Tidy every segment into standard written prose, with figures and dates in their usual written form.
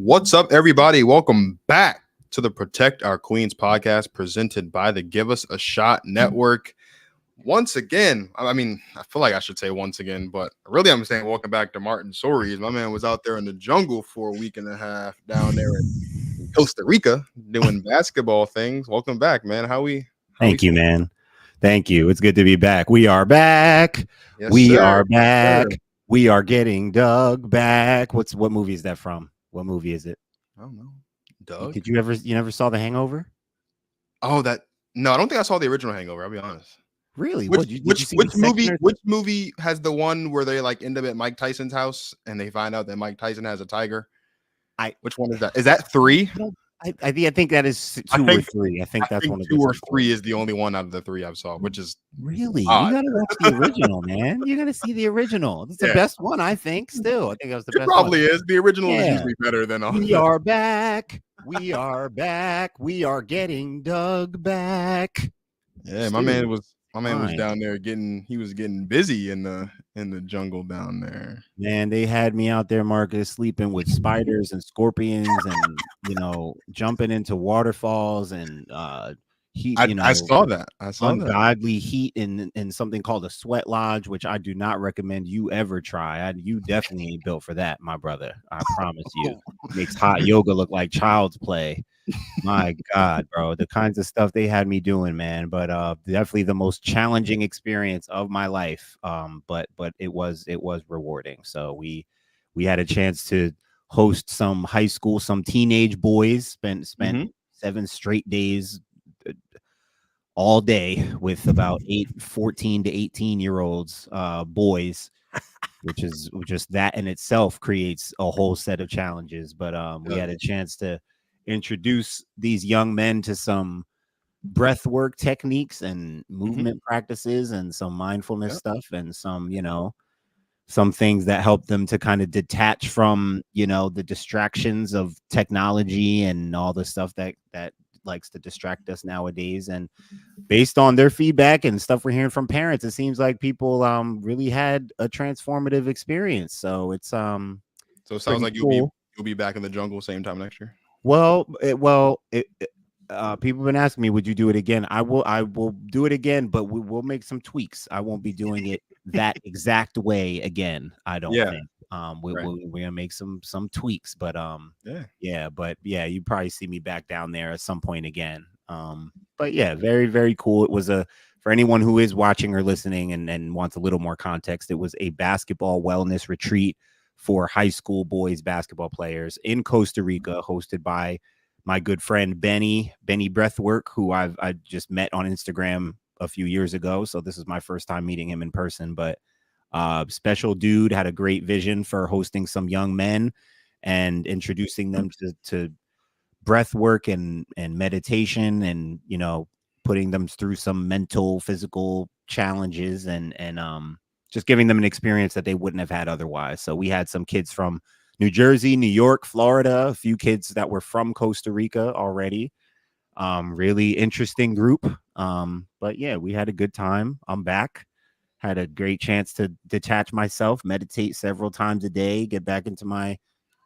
What's up, everybody? Welcome back to the Protect Our Queens podcast presented by the Give Us a Shot Network. Once again, I feel like I should say once again, but really I'm saying welcome back to Martin Soaries. My man was out there in the jungle for a week and a half down there in Costa Rica doing basketball things. Welcome back, man. Thank you, man. Thank you. It's good to be back. We are back. Yes, we sir. are back. Yes, we are getting Doug back. What movie is that from? What movie is it? I don't know. Doug? You never saw The Hangover? Oh, no, I don't think I saw the original Hangover, I'll be honest. Really? Which movie has the one where they like end up at Mike Tyson's house and they find out that Mike Tyson has a tiger? Which one is that? Is that 3? I think that is 2 or 3. I think that's one of 2 or 3 is the only one out of the 3 I've saw, which is really odd. You gotta watch the original, man. You gotta see the original. It's the best one, I think. Still, I think that was the best. It probably is. The original is usually better than all. We are back. We are back. We are getting Doug back. Yeah, my man was down there getting busy in the jungle down there. Man, they had me out there, Marcus, sleeping with spiders and scorpions and jumping into waterfalls and heat. I saw that. Ungodly heat in something called a sweat lodge, which I do not recommend you ever try. You definitely ain't built for that, my brother. I promise you. Makes hot yoga look like child's play. My God, bro, the kinds of stuff they had me doing, man. But definitely the most challenging experience of my life. But it was rewarding. So we had a chance to host some high school, some teenage boys. Spent 7 straight days all day with about 14 to 18-year-olds boys, which is just that in itself creates a whole set of challenges. But we had a chance to introduce these young men to some breath work techniques and movement practices and some mindfulness stuff and some things that help them to kind of detach from the distractions of technology and all the stuff that likes to distract us nowadays. And based on their feedback and stuff we're hearing from parents, it seems like people really had a transformative experience. So it's so it sounds like you'll be back in the jungle same time next year. Well, people have been asking me, would you do it again? I will do it again, but we will make some tweaks. I won't be doing it that exact way again. I don't think. We're gonna make some tweaks, but you probably see me back down there at some point again. But yeah, very, very cool. It was for anyone who is watching or listening and wants a little more context, it was a basketball wellness retreat for high school boys basketball players in Costa Rica, hosted by my good friend Benny Breathwork, who I just met on Instagram a few years ago. So this is my first time meeting him in person, but special dude, had a great vision for hosting some young men and introducing them to breath work and meditation and putting them through some mental, physical challenges and just giving them an experience that they wouldn't have had otherwise. So we had some kids from New Jersey, New York, Florida, a few kids that were from Costa Rica already. Really interesting group. But yeah, we had a good time. I'm back. Had a great chance to detach myself, meditate several times a day, get back into my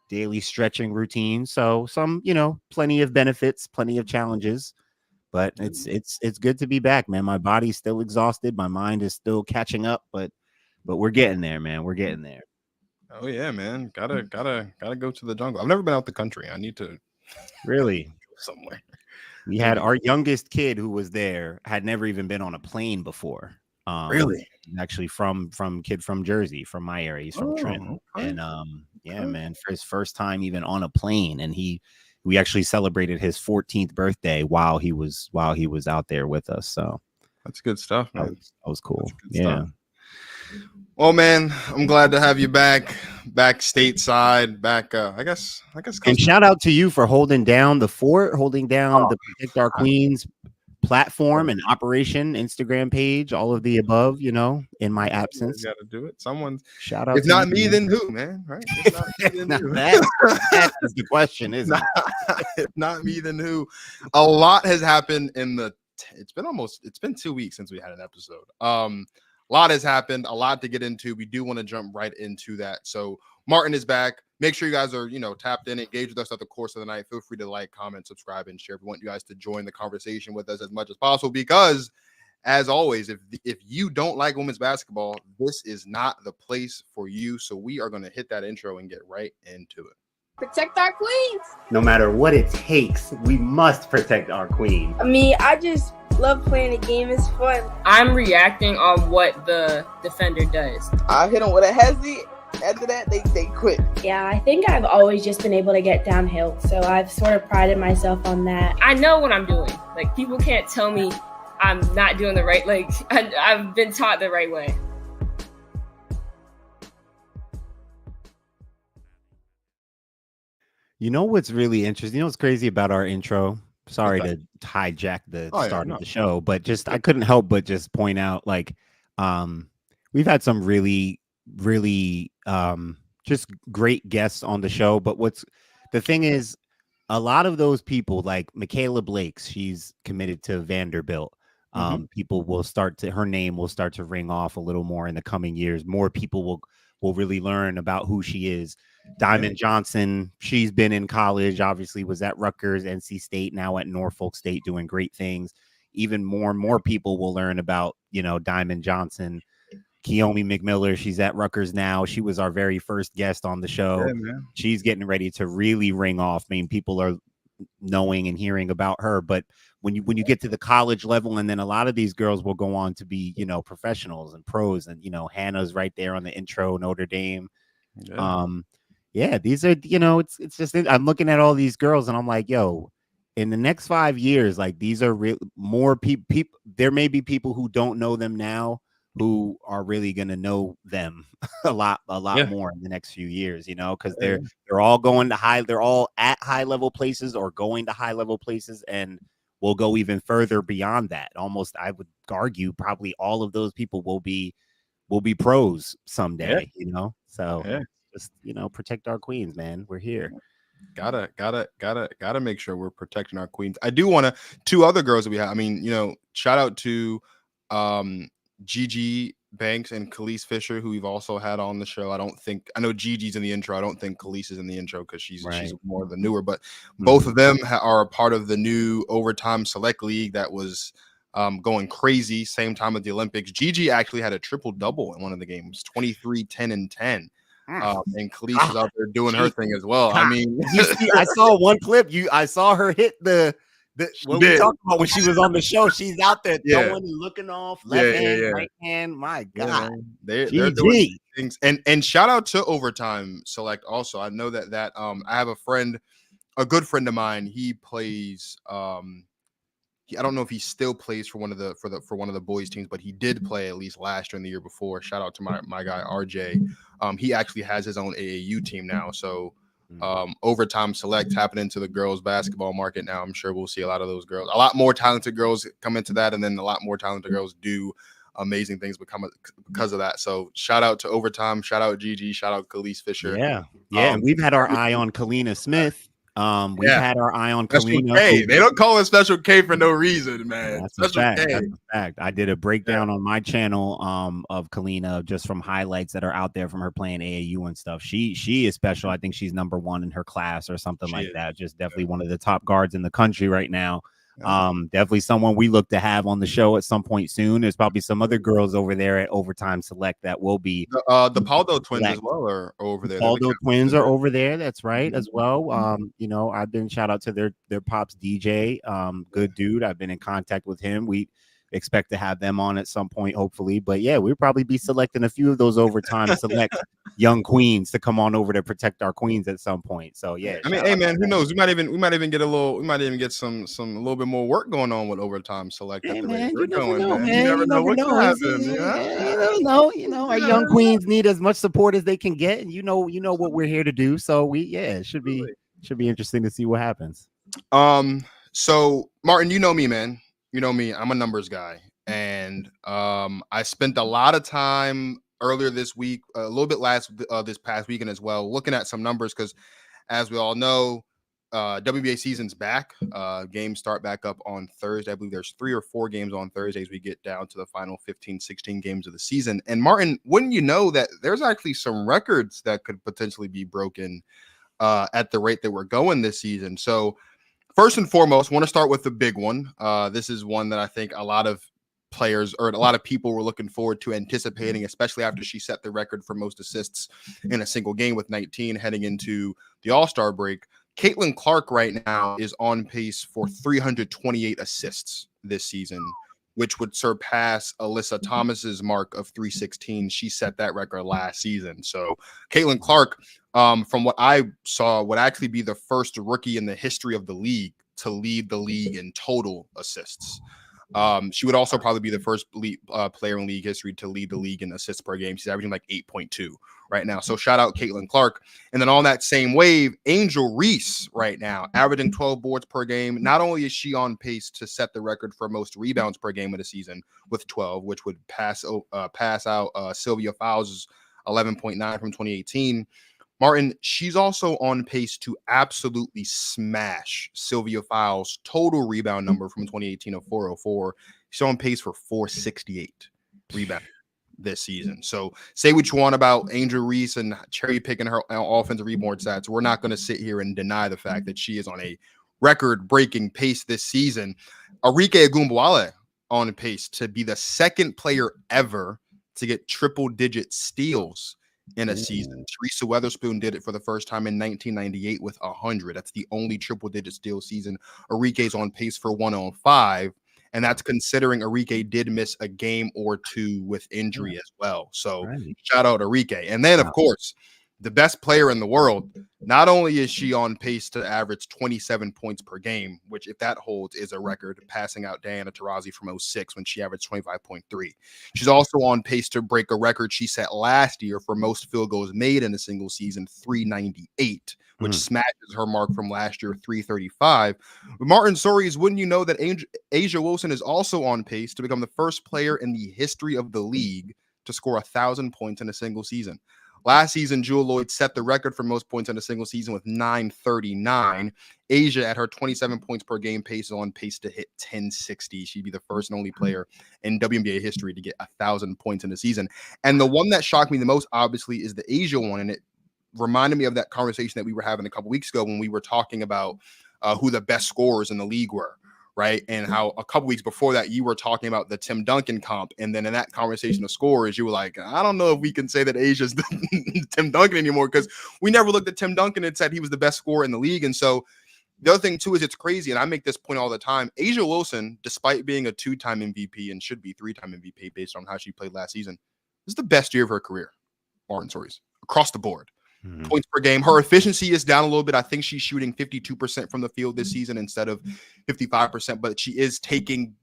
daily stretching routine. So some, plenty of benefits, plenty of challenges, but it's good to be back, man. My body's still exhausted. My mind is still catching up, but we're getting there, man. We're getting there. Oh yeah, man. Gotta go to the jungle. I've never been out the country. I need to really go somewhere. We had our youngest kid who was there had never even been on a plane before. Really? Actually from Jersey, from my area. He's from Trenton. Okay. And man, for his first time even on a plane, and we actually celebrated his 14th birthday while he was out there with us. So that's good stuff, man. That was cool. Yeah. Stuff. Well, man, I'm glad to have you back stateside, back. I guess. And shout out to you for holding down the fort, holding down the Protect Our Queens platform and operation, Instagram page, all of the above. In my absence, got to do it. Someone's shout out. If not me, then who, man? Right? That is the question, isn't it? If not me, then who? A lot has happened it's been 2 weeks since we had an episode. A lot has happened, a lot to get into. We do want to jump right into that. So Martin is back. make sure you guys are, tapped in, engaged with us at the course of the night. Feel free to like, comment, subscribe, and share. We want you guys to join the conversation with us as much as possible because, as always, if you don't like women's basketball, this is not the place for you. So we are going to hit that intro and get right into it. Protect our queens. No matter what it takes, we must protect our queen. I mean, I just love playing the game. It's fun. I'm reacting on what the defender does. I hit them with a hezzy. After that, they quit. Yeah, I think I've always just been able to get downhill. So I've sort of prided myself on that. I know what I'm doing. Like, people can't tell me I'm not doing the right, I've been taught the right way. You know what's really interesting? You know what's crazy about our intro? Sorry to hijack the start of the show, but just I couldn't help but just point out, we've had some really just great guests on the show. But the thing is, a lot of those people, like Michaela Blakes, she's committed to Vanderbilt. People will her name will start to ring off a little more in the coming years. More people will really learn about who she is. Diamond Johnson, she's been in college, obviously was at Rutgers, NC State, now at Norfolk State doing great things. Even more and more people will learn about, Diamond Johnson. Keomi McMiller, she's at Rutgers now. She was our very first guest on the show. Yeah, she's getting ready to really ring off. I mean, people are knowing and hearing about her, but when you get to the college level, and then a lot of these girls will go on to be, professionals and pros, and Hannah's right there on the intro, Notre Dame. Yeah, these are, it's just, I'm looking at all these girls and I'm like, yo, in the next 5 years, these are more people. There may be people who don't know them now who are really going to know them a lot more in the next few years, because they're all they're all at high level places or going to high level places, and will go even further beyond that. Almost, I would argue, probably all of those people will be pros someday, so just, protect our queens, man. We're here. Gotta make sure we're protecting our queens. I do want to, two other girls that we have. I mean, shout out to Gigi Banks and Khalees Fisher, who we've also had on the show. I know Gigi's in the intro. I don't think Khalees is in the intro because she's more of the newer, but both of them are a part of the new Overtime Select League that was going crazy same time at the Olympics. Gigi actually had a triple-double in one of the games, 23, 10, and 10. And Khalees is out there doing her thing as well. I mean, I saw one clip. I saw her hit what we talked about when she was on the show. She's out there throwing and looking off left hand, right hand. My God, they're doing things. And shout out to Overtime Select also. I know that I have a good friend of mine. He plays. I don't know if he still plays for one of the boys teams, but he did play at least last year and the year before. Shout out to my guy RJ. He actually has his own AAU team now. So Overtime Select tapping into the girls basketball market now. I'm sure we'll see a lot of those girls, a lot more talented girls come into that, and then a lot more talented girls do amazing things because of that. So shout out to Overtime, shout out Gigi, shout out Khalees Fisher. And we've had our eye on Kalina Smith. We've had our eye on Kalina. They don't call it Special K for no reason, man. That's a fact. I did a breakdown on my channel of Kalina, just from highlights that are out there from her playing AAU and stuff. She is special. I think she's number one in her class or something like that. Just definitely one of the top guards in the country right now. Definitely someone we look to have on the show at some point soon. There's probably some other girls over there at Overtime Select that will be the Paldo twins as well are over there. Paldo twins are over there. That's right as well. I've been shout out to their pops DJ. Good dude. I've been in contact with him. We expect to have them on at some point, hopefully. But yeah, we'll probably be selecting a few of those Overtime Select young queens to come on over to protect our queens at some point. So yeah, I mean, hey man, who knows? We might even get some a little bit more work going on with Overtime Select. Hey man, you never know, man. You never know what can happen. You never know. Our young queens need as much support as they can get, and you know what we're here to do. So it should be interesting to see what happens. So Martin, you know me, man. You know me, I'm a numbers guy, and I spent a lot of time earlier this week, a little bit this past weekend as well, looking at some numbers because, as we all know, WNBA season's back. Games start back up on Thursday. I believe there's 3 or 4 games on Thursdays. We get down to the final 15, 16 games of the season. And Martin, wouldn't you know that there's actually some records that could potentially be broken at the rate that we're going this season. So first and foremost, want to start with the big one. This is one that I think a lot of players or a lot of people were looking forward to anticipating, especially after she set the record for most assists in a single game with 19 heading into the All-Star break. Caitlin Clark right now is on pace for 328 assists this season, which would surpass Alyssa Thomas's mark of 316. She set that record last season. So Caitlin Clark, from what I saw, would actually be the first rookie in the history of the league to lead the league in total assists. She would also probably be the first player in league history to lead the league in assists per game. She's averaging like 8.2 right now. So shout out Caitlin Clark. And then on that same wave, Angel Reese right now, averaging 12 boards per game. Not only is she on pace to set the record for most rebounds per game of the season with 12, which would pass out Sylvia Fowles' 11.9 from 2018. Martin, she's also on pace to absolutely smash Sylvia Fowles' total rebound number from 2018 of 404. She's on pace for 468 rebounds this season. So say what you want about Angel Reese and cherry picking her offensive rebound stats. We're not going to sit here and deny the fact that she is on a record-breaking pace this season. Arike Ogunbowale on pace to be the second player ever to get triple-digit steals in a season. Teresa Weatherspoon did it for the first time in 1998 with 100. That's the only triple-digit steal season. Arike's on pace for 105, and that's considering Arike did miss a game or 2 with injury as well. So shout out Arike. And then, of course, the best player in the world, not only is she on pace to average 27 points per game, which if that holds is a record, passing out Diana Taurasi from 06 when she averaged 25.3. She's also on pace to break a record she set last year for most field goals made in a single season, 398, which smashes her mark from last year, 335. But Martin Sories, wouldn't you know that A'ja Wilson is also on pace to become the first player in the history of the league to score 1,000 points in a single season? Last season, Jewel Lloyd set the record for most points in a single season with 939. A'ja, at her 27 points per game pace, is on pace to hit 1060. She'd be the first and only player in WNBA history to get 1,000 points in a season. And the one that shocked me the most, obviously, is the A'ja one. And it reminded me of that conversation that we were having a couple weeks ago when we were talking about who the best scorers in the league were. Right. And how a couple weeks before that, you were talking about the Tim Duncan comp. And then in that conversation of scorers, you were like, I don't know if we can say that Asia's Tim Duncan anymore, because we never looked at Tim Duncan and said he was the best scorer in the league. And so the other thing, too, is it's crazy. And I make this point all the time. A'ja Wilson, despite being a 2-time MVP and should be 3-time MVP based on how she played last season, this is the best year of her career. Martin Sories, across the board. Points per game. Her efficiency is down a little bit. I think she's shooting 52% from the field this season instead of 55%, but she is taking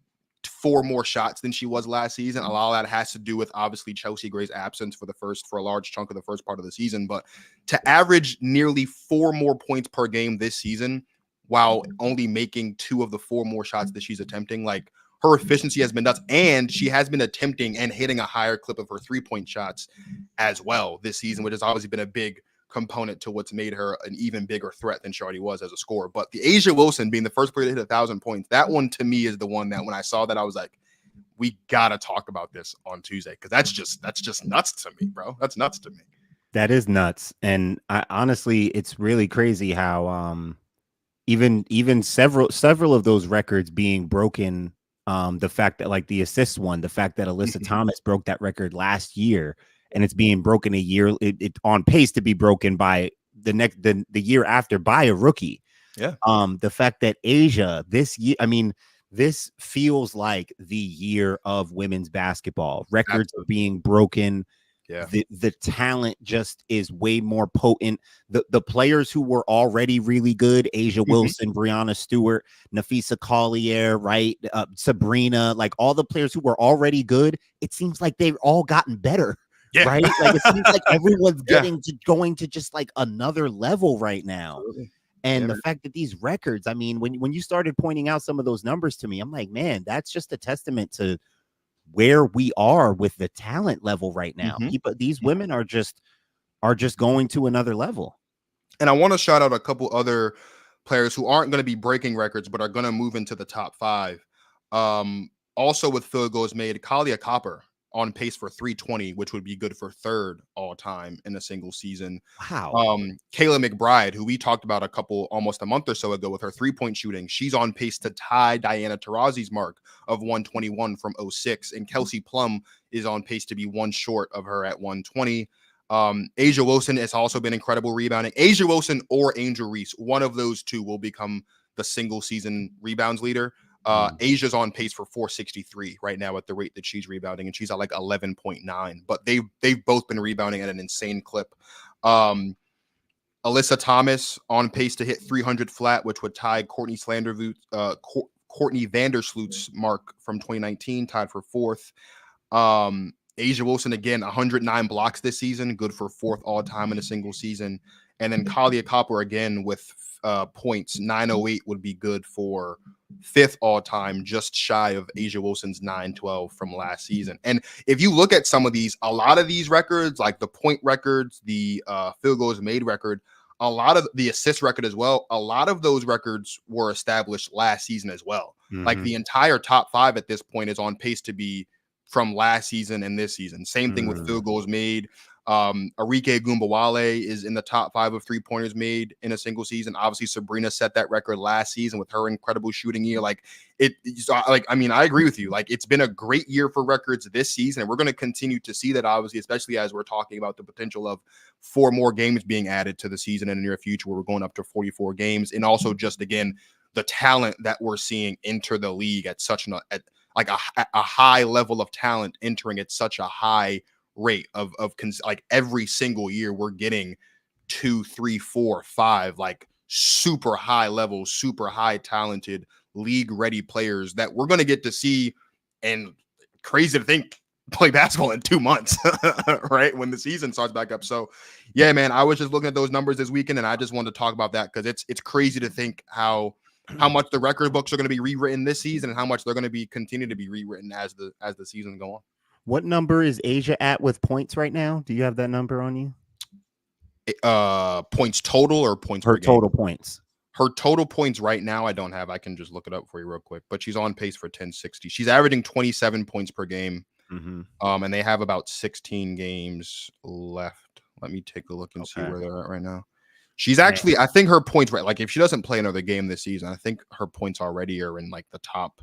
4 more shots than she was last season. A lot of that has to do with obviously Chelsea Gray's absence for a large chunk of the first part of the season. But to average nearly 4 more points per game this season while only making 2 of the 4 more shots that she's attempting, like, her efficiency has been nuts, and she has been attempting and hitting a higher clip of her 3-point shots as well this season, which has obviously been a big component to what's made her an even bigger threat than she already was as a scorer. But the A'ja Wilson being the first player to hit 1,000 points, that one to me is the one that when I saw that, I was like, we gotta talk about this on Tuesday, because that's just nuts to me, bro. That's nuts to me. That is nuts. And I honestly, it's really crazy how even several of those records being broken. The fact that, like, the assist one, the fact that Alyssa Thomas broke that record last year, and it's being broken a year, it on pace to be broken by the year after by a rookie. Yeah. The fact that A'ja this year, I mean, this feels like the year of women's basketball. Records are being broken. Yeah. The talent just is way more potent. The players who were already really good, A'ja Wilson, Brianna Stewart, Nafisa Collier, right? Sabrina, like all the players who were already good, it seems like they've all gotten better. Yeah. Right? Like it seems like everyone's going to just like another level right now. Absolutely. And the fact that these records, I mean, when you started pointing out some of those numbers to me, I'm like, man, that's just a testament to where we are with the talent level right now. These women are just going to another level. And I want to shout out a couple other players who aren't going to be breaking records, but are going to move into the top 5. Also with field goals made, Kalia Copper on pace for 320, which would be good for 3rd all time in a single season. Wow. Kayla McBride, who we talked about almost a month or so ago with her 3-point shooting, she's on pace to tie Diana Taurasi's mark of 121 from 06. And Kelsey Plum is on pace to be one short of her at 120. Asia Wilson has also been incredible rebounding. Asia Wilson or Angel Reese, one of those two will become the single season rebounds leader. Asia's on pace for 463 right now at the rate that she's rebounding, and she's at like 11.9. But they've both been rebounding at an insane clip. Alyssa Thomas on pace to hit 300 flat, which would tie Courtney Vandersloot's mark from 2019, tied for 4th. Asia Wilson, again, 109 blocks this season, good for 4th all time in a single season. And then Kalia Copper, again, with points, 908 would be good for 5th all time, just shy of Asia Wilson's 912 from last season. And if you look at some of these, a lot of these records, like the point records, the field goals made record, a lot of the assist record as well, a lot of those records were established last season as well. Like the entire top 5 at this point is on pace to be from last season and this season. Same thing with field goals made. Arike Gumbawale is in the top 5 of 3-pointers made in a single season. Obviously, Sabrina set that record last season with her incredible shooting year. I agree with you. Like, it's been a great year for records this season, and we're going to continue to see that, obviously, especially as we're talking about the potential of 4 more games being added to the season in the near future, where we're going up to 44 games. And also just, again, the talent that we're seeing enter the league at such a high level of talent entering at such a high rate of every single year we're getting 2, 3, 4, 5 like super high level, super high talented league ready players that we're going to get to see. And crazy to think, play basketball in 2 months, right, when the season starts back up. So yeah, man, I was just looking at those numbers this weekend, and I just wanted to talk about that because it's crazy to think how much the record books are going to be rewritten this season and how much they're going to be continue to be rewritten as the season go on. What number is Asia at with points right now? Do you have that number on you? Points total or points her per game? Total points. Her total points right now, I don't have. I can just look it up for you real quick. But she's on pace for 1060. She's averaging 27 points per game. And they have about 16 games left. Let me take a look and see where they're at right now. She's actually, I think her points, right, like if she doesn't play another game this season, I think her points already are in like the top.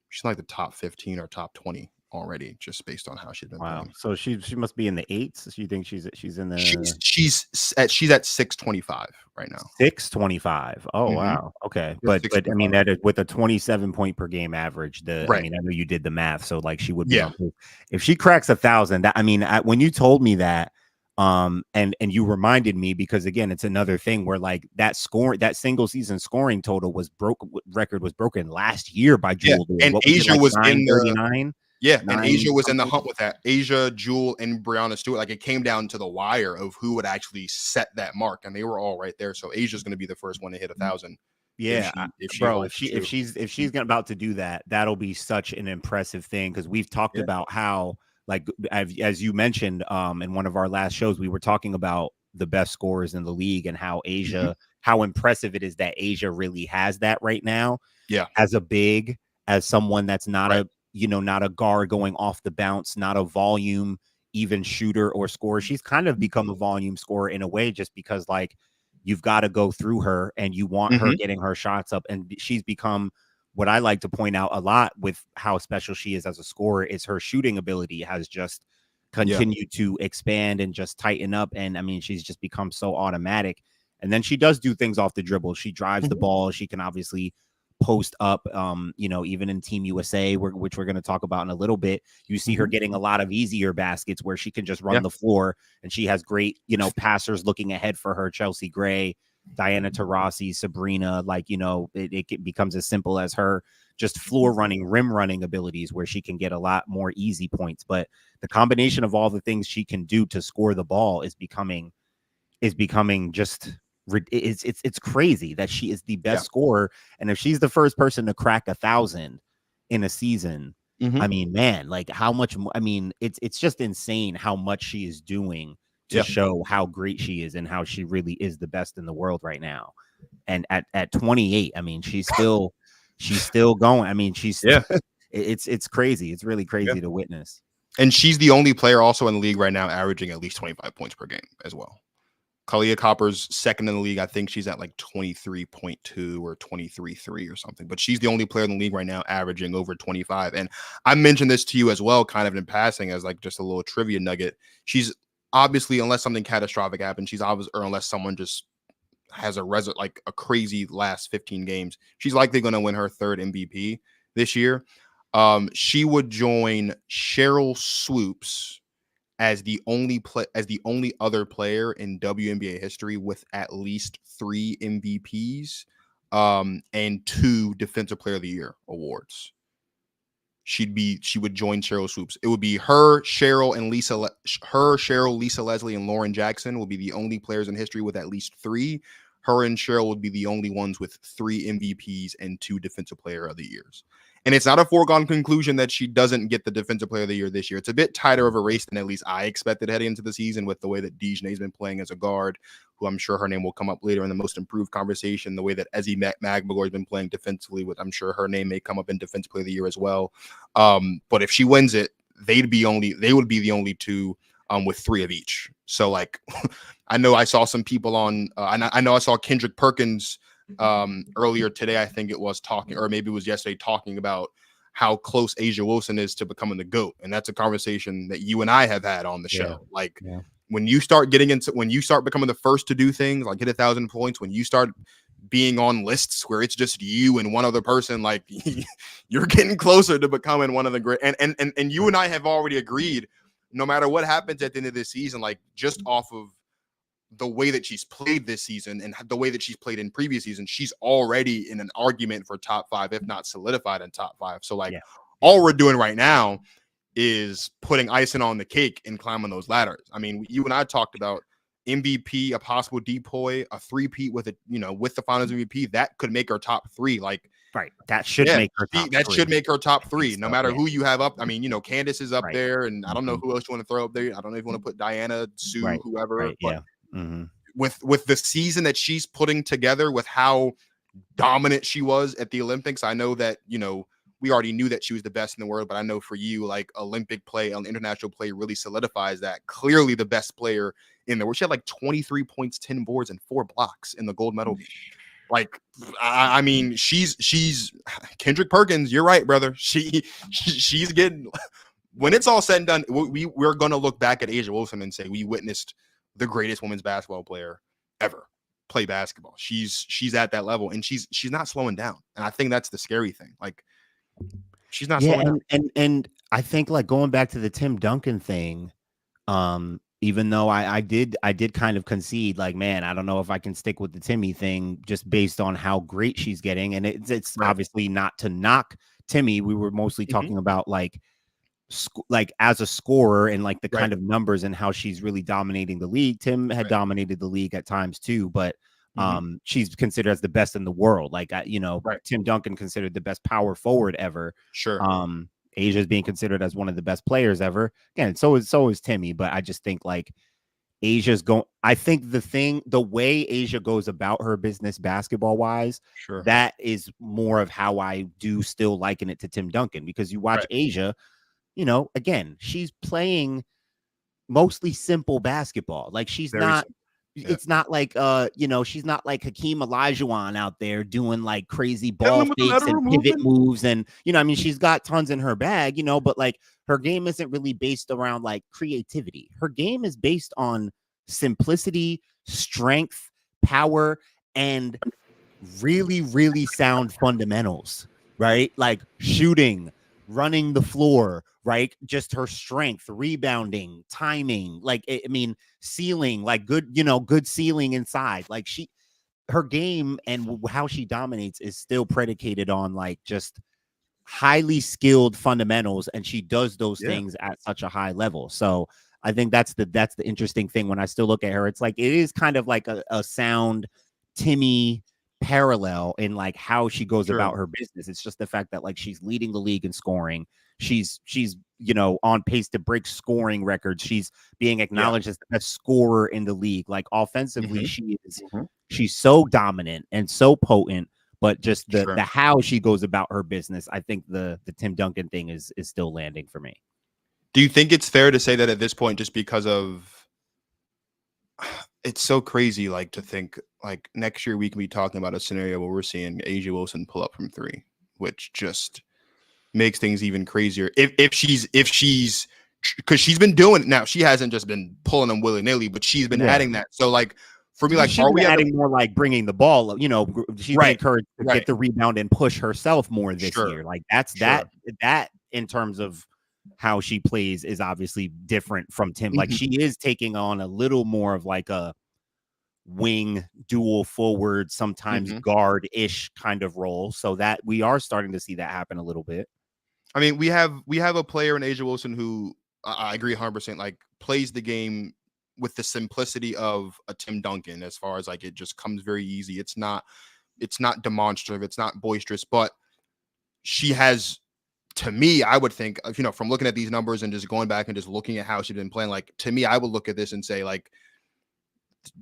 She's in like the top 15 or top 20 already, just based on how she's been playing. So she must be in the 8s. So you think she's in the she's at 625 right now. 625. Oh wow. Okay. But I mean, that is with a 27 point per game average. I mean, I know you did the math, so like she would be if she cracks 1,000. That, I mean, when you told me that, and you reminded me, because again, it's another thing where like that single season scoring total record was broken last year by Jewel. And Asia was in 39. Yeah, and Asia was in the hunt with that. Asia, Jewel, and Brianna Stewart. Like, it came down to the wire of who would actually set that mark, and they were all right there. So Asia's going to be the first one to hit 1,000. Yeah, if she's about to do that, that'll be such an impressive thing, because we've talked about how, like, as you mentioned in one of our last shows, we were talking about the best scorers in the league and how Asia, how impressive it is that Asia really has that right now. Yeah, as a big, as someone that's not not a guard going off the bounce, not a volume even shooter or scorer. She's kind of become a volume scorer in a way, just because like you've got to go through her and you want her getting her shots up. And she's become, what I like to point out a lot with how special she is as a scorer, is her shooting ability has just continued to expand and just tighten up. And I mean, she's just become so automatic. And then she does do things off the dribble. She drives the ball. She can obviously post up, even in Team USA, which we're going to talk about in a little bit. You see her getting a lot of easier baskets where she can just run the floor, and she has great, passers looking ahead for her. Chelsea Gray, Diana Taurasi, Sabrina, like, it becomes as simple as her just floor running, rim running abilities, where she can get a lot more easy points. But the combination of all the things she can do to score the ball is becoming just, it's crazy that she is the best scorer. And if she's the first person to crack 1,000 in a season, I mean, man, like how much, I mean, it's just insane how much she is doing to show how great she is and how she really is the best in the world right now. and at 28, I mean, she's still going. I mean, it's crazy. It's really crazy to witness. And she's the only player also in the league right now averaging at least 25 points per game as well. Kalia Copper's second in the league. I think she's at like 23.2 or 23.3 or something. But she's the only player in the league right now averaging over 25. And I mentioned this to you as well, kind of in passing as like just a little trivia nugget. She's obviously, unless something catastrophic happens, she's obviously, or unless someone just has like a crazy last 15 games, she's likely going to win her third MVP this year. She would join Cheryl Swoops as the only other player in WNBA history with at least 3 MVPs and 2 Defensive Player of the Year awards. She would join Cheryl Swoops. It would be her, Cheryl, Lisa Leslie, and Lauren Jackson will be the only players in history with at least 3. Her and Cheryl would be the only ones with 3 MVPs and 2 Defensive Player of the Years. And it's not a foregone conclusion that she doesn't get the Defensive Player of the Year this year. It's a bit tighter of a race than at least I expected heading into the season with the way that Dejanay's been playing as a guard, who I'm sure her name will come up later in the most improved conversation, the way that Ezzy Magmagor has been playing defensively, with I'm sure her name may come up in Defensive Player of the Year as well. But if she wins it, they would be the only 2 with 3 of each. So like, I know I saw some people on, I know I saw Kendrick Perkins earlier today, I think it was talking, or maybe it was yesterday, talking about how close A'ja Wilson is to becoming the GOAT. And that's a conversation that you and I have had on the show. Like when you start becoming the first to do things like hit 1,000 points, when you start being on lists where it's just you and one other person, like you're getting closer to becoming one of the great. And you and I have already agreed, no matter what happens at the end of this season, like just off of the way that she's played this season and the way that she's played in previous seasons, she's already in an argument for top 5, if not solidified in top 5. So like all we're doing right now is putting icing on the cake and climbing those ladders. I mean, you and I talked about MVP, a possible DPOY, a 3-peat with it, with the finals MVP, that could make her top 3. Like, right. That should make her top 3. Should make her top 3, no matter who you have up. I mean, Candace is up there, and I don't know who else you want to throw up there. I don't know if you want to put Diana, Sue, whoever. But with the season that she's putting together, with how dominant she was at the Olympics, I know that, we already knew that she was the best in the world, but I know for you, like Olympic play, international play really solidifies that. Clearly the best player in the world. She had like 23 points, 10 boards, and 4 blocks in the gold medal game. Like, I mean, she's Kendrick Perkins. You're right, brother. She's getting, when it's all said and done, we're going to look back at A'ja Wilson and say, we witnessed the greatest women's basketball player ever play basketball. She's at that level, and she's not slowing down. And I think that's the scary thing. Like, she's not slowing down. And I think, like, going back to the Tim Duncan thing, even though I did kind of concede, like, man, I don't know if I can stick with the Timmy thing just based on how great she's getting. And it's obviously not to knock Timmy. We were mostly talking about like as a scorer and like the kind of numbers and how she's really dominating the league. Tim had dominated the league at times too, but she's considered as the best in the world. Like, Tim Duncan considered the best power forward ever. Sure. A'ja is being considered as one of the best players ever. Again, so is Timmy, but I just think like Asia's going. I think the way A'ja goes about her business basketball wise, that is more of how I do still liken it to Tim Duncan, because you watch A'ja, again, she's playing mostly simple basketball. Like she's not. It's not like she's not like Hakeem Olajuwon out there doing like crazy ball fakes and pivot moves, and I mean, she's got tons in her bag, but like her game isn't really based around like creativity. Her game is based on simplicity, strength, power, and really, really sound fundamentals, right? Like shooting, running the floor, right? Just her strength, rebounding, timing, like, I mean, ceiling, like good ceiling inside. Like her game and how she dominates is still predicated on like just highly skilled fundamentals. And she does those things at such a high level. So I think that's the interesting thing when I still look at her. It's like, it is kind of like a sound Timmy parallel in like how she goes about her business. It's just the fact that like she's leading the league in scoring. she's on pace to break scoring records. She's being acknowledged as the best scorer in the league. Like offensively, she's so dominant and so potent. But just the how she goes about her business, I think the Tim Duncan thing is still landing for me. Do you think it's fair to say that at this point, just because of it's so crazy, like to think like next year we can be talking about a scenario where we're seeing A'ja Wilson pull up from three, which just makes things even crazier. If she's because she's been doing it now, she hasn't just been pulling them willy nilly, but she's been adding that. So like for me, like she's adding more like bringing the ball. She's been encouraged to get the rebound and push herself more this year. Like that's that in terms of how she plays is obviously different from Tim. Like she is taking on a little more of like a wing dual forward, sometimes guard-ish kind of role. So that we are starting to see that happen a little bit. I mean, we have a player in A'ja Wilson who I agree 100% like plays the game with the simplicity of a Tim Duncan, as far as like it just comes very easy. It's not demonstrative, it's not boisterous, but she has, to me, I would think, from looking at these numbers and just going back and just looking at how she's been playing, like to me, I would look at this and say like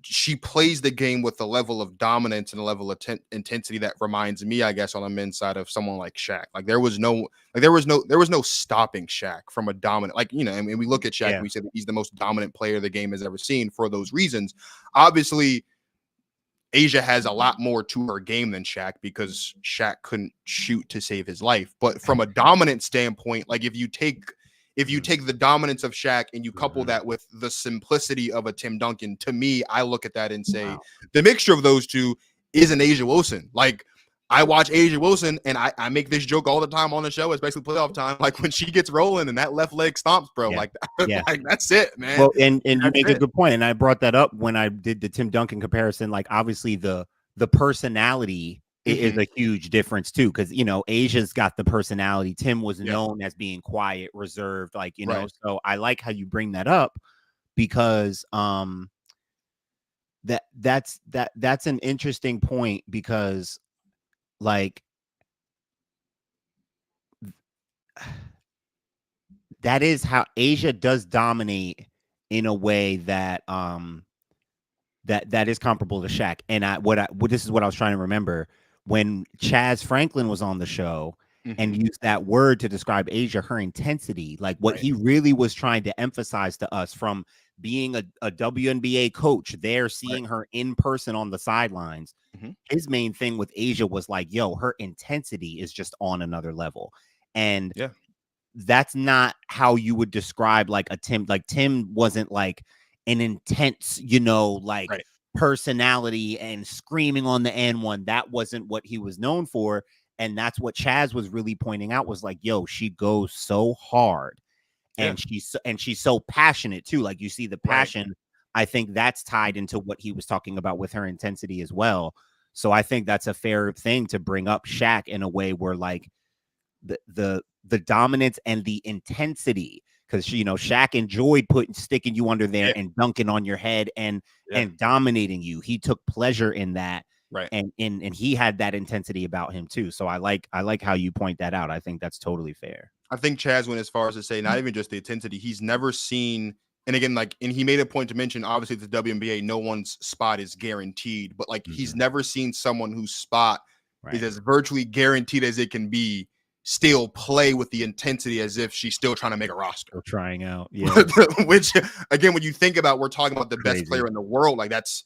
she plays the game with a level of dominance and a level of intensity that reminds me, I guess, on the men's side of someone like Shaq. Like there was no stopping Shaq from a dominant, I mean, we look at Shaq and we say that he's the most dominant player the game has ever seen for those reasons. Obviously, A'ja has a lot more to her game than Shaq because Shaq couldn't shoot to save his life. But from a dominant standpoint, like if you take the dominance of Shaq and you couple that with the simplicity of a Tim Duncan, to me, I look at that and say the mixture of those two is an A'ja Wilson. Like I watch A'ja Wilson and I make this joke all the time on the show, especially playoff time. Like when she gets rolling and that left leg stomps, bro, like that's it, man. Well, and you make a good point. And I brought that up when I did the Tim Duncan comparison. Like obviously the personality is a huge difference too, because Asia's got the personality. Tim was known as being quiet, reserved, so I like how you bring that up because that's an interesting point, because like that is how A'ja does dominate in a way that that is comparable to Shaq. And this is what I was trying to remember when Chaz Franklin was on the show and used that word to describe A'ja, her intensity, like what he really was trying to emphasize to us from being a WNBA coach there, seeing her in person on the sidelines. His main thing with A'ja was like, yo, her intensity is just on another level. And that's not how you would describe like a Tim. Like Tim wasn't like an intense, personality and screaming on the N1. That wasn't what he was known for. And that's what Chaz was really pointing out, was like, yo, she goes so hard and she's so passionate too. Like you see the passion. I think that's tied into what he was talking about with her intensity as well. So I think that's a fair thing to bring up Shaq in a way where like the dominance and the intensity, because Shaq enjoyed sticking you under there and dunking on your head and dominating you. He took pleasure in that, and he had that intensity about him too. So I like how you point that out. I think that's totally fair. I think Chaz went as far as to say not even just the intensity. He's never seen, and again, and he made a point to mention, obviously the WNBA, no one's spot is guaranteed, but he's never seen someone whose spot is as virtually guaranteed as it can be still play with the intensity as if she's still trying to make a roster. Or trying out. Which again, when you think about, we're talking about the best player in the world, like that's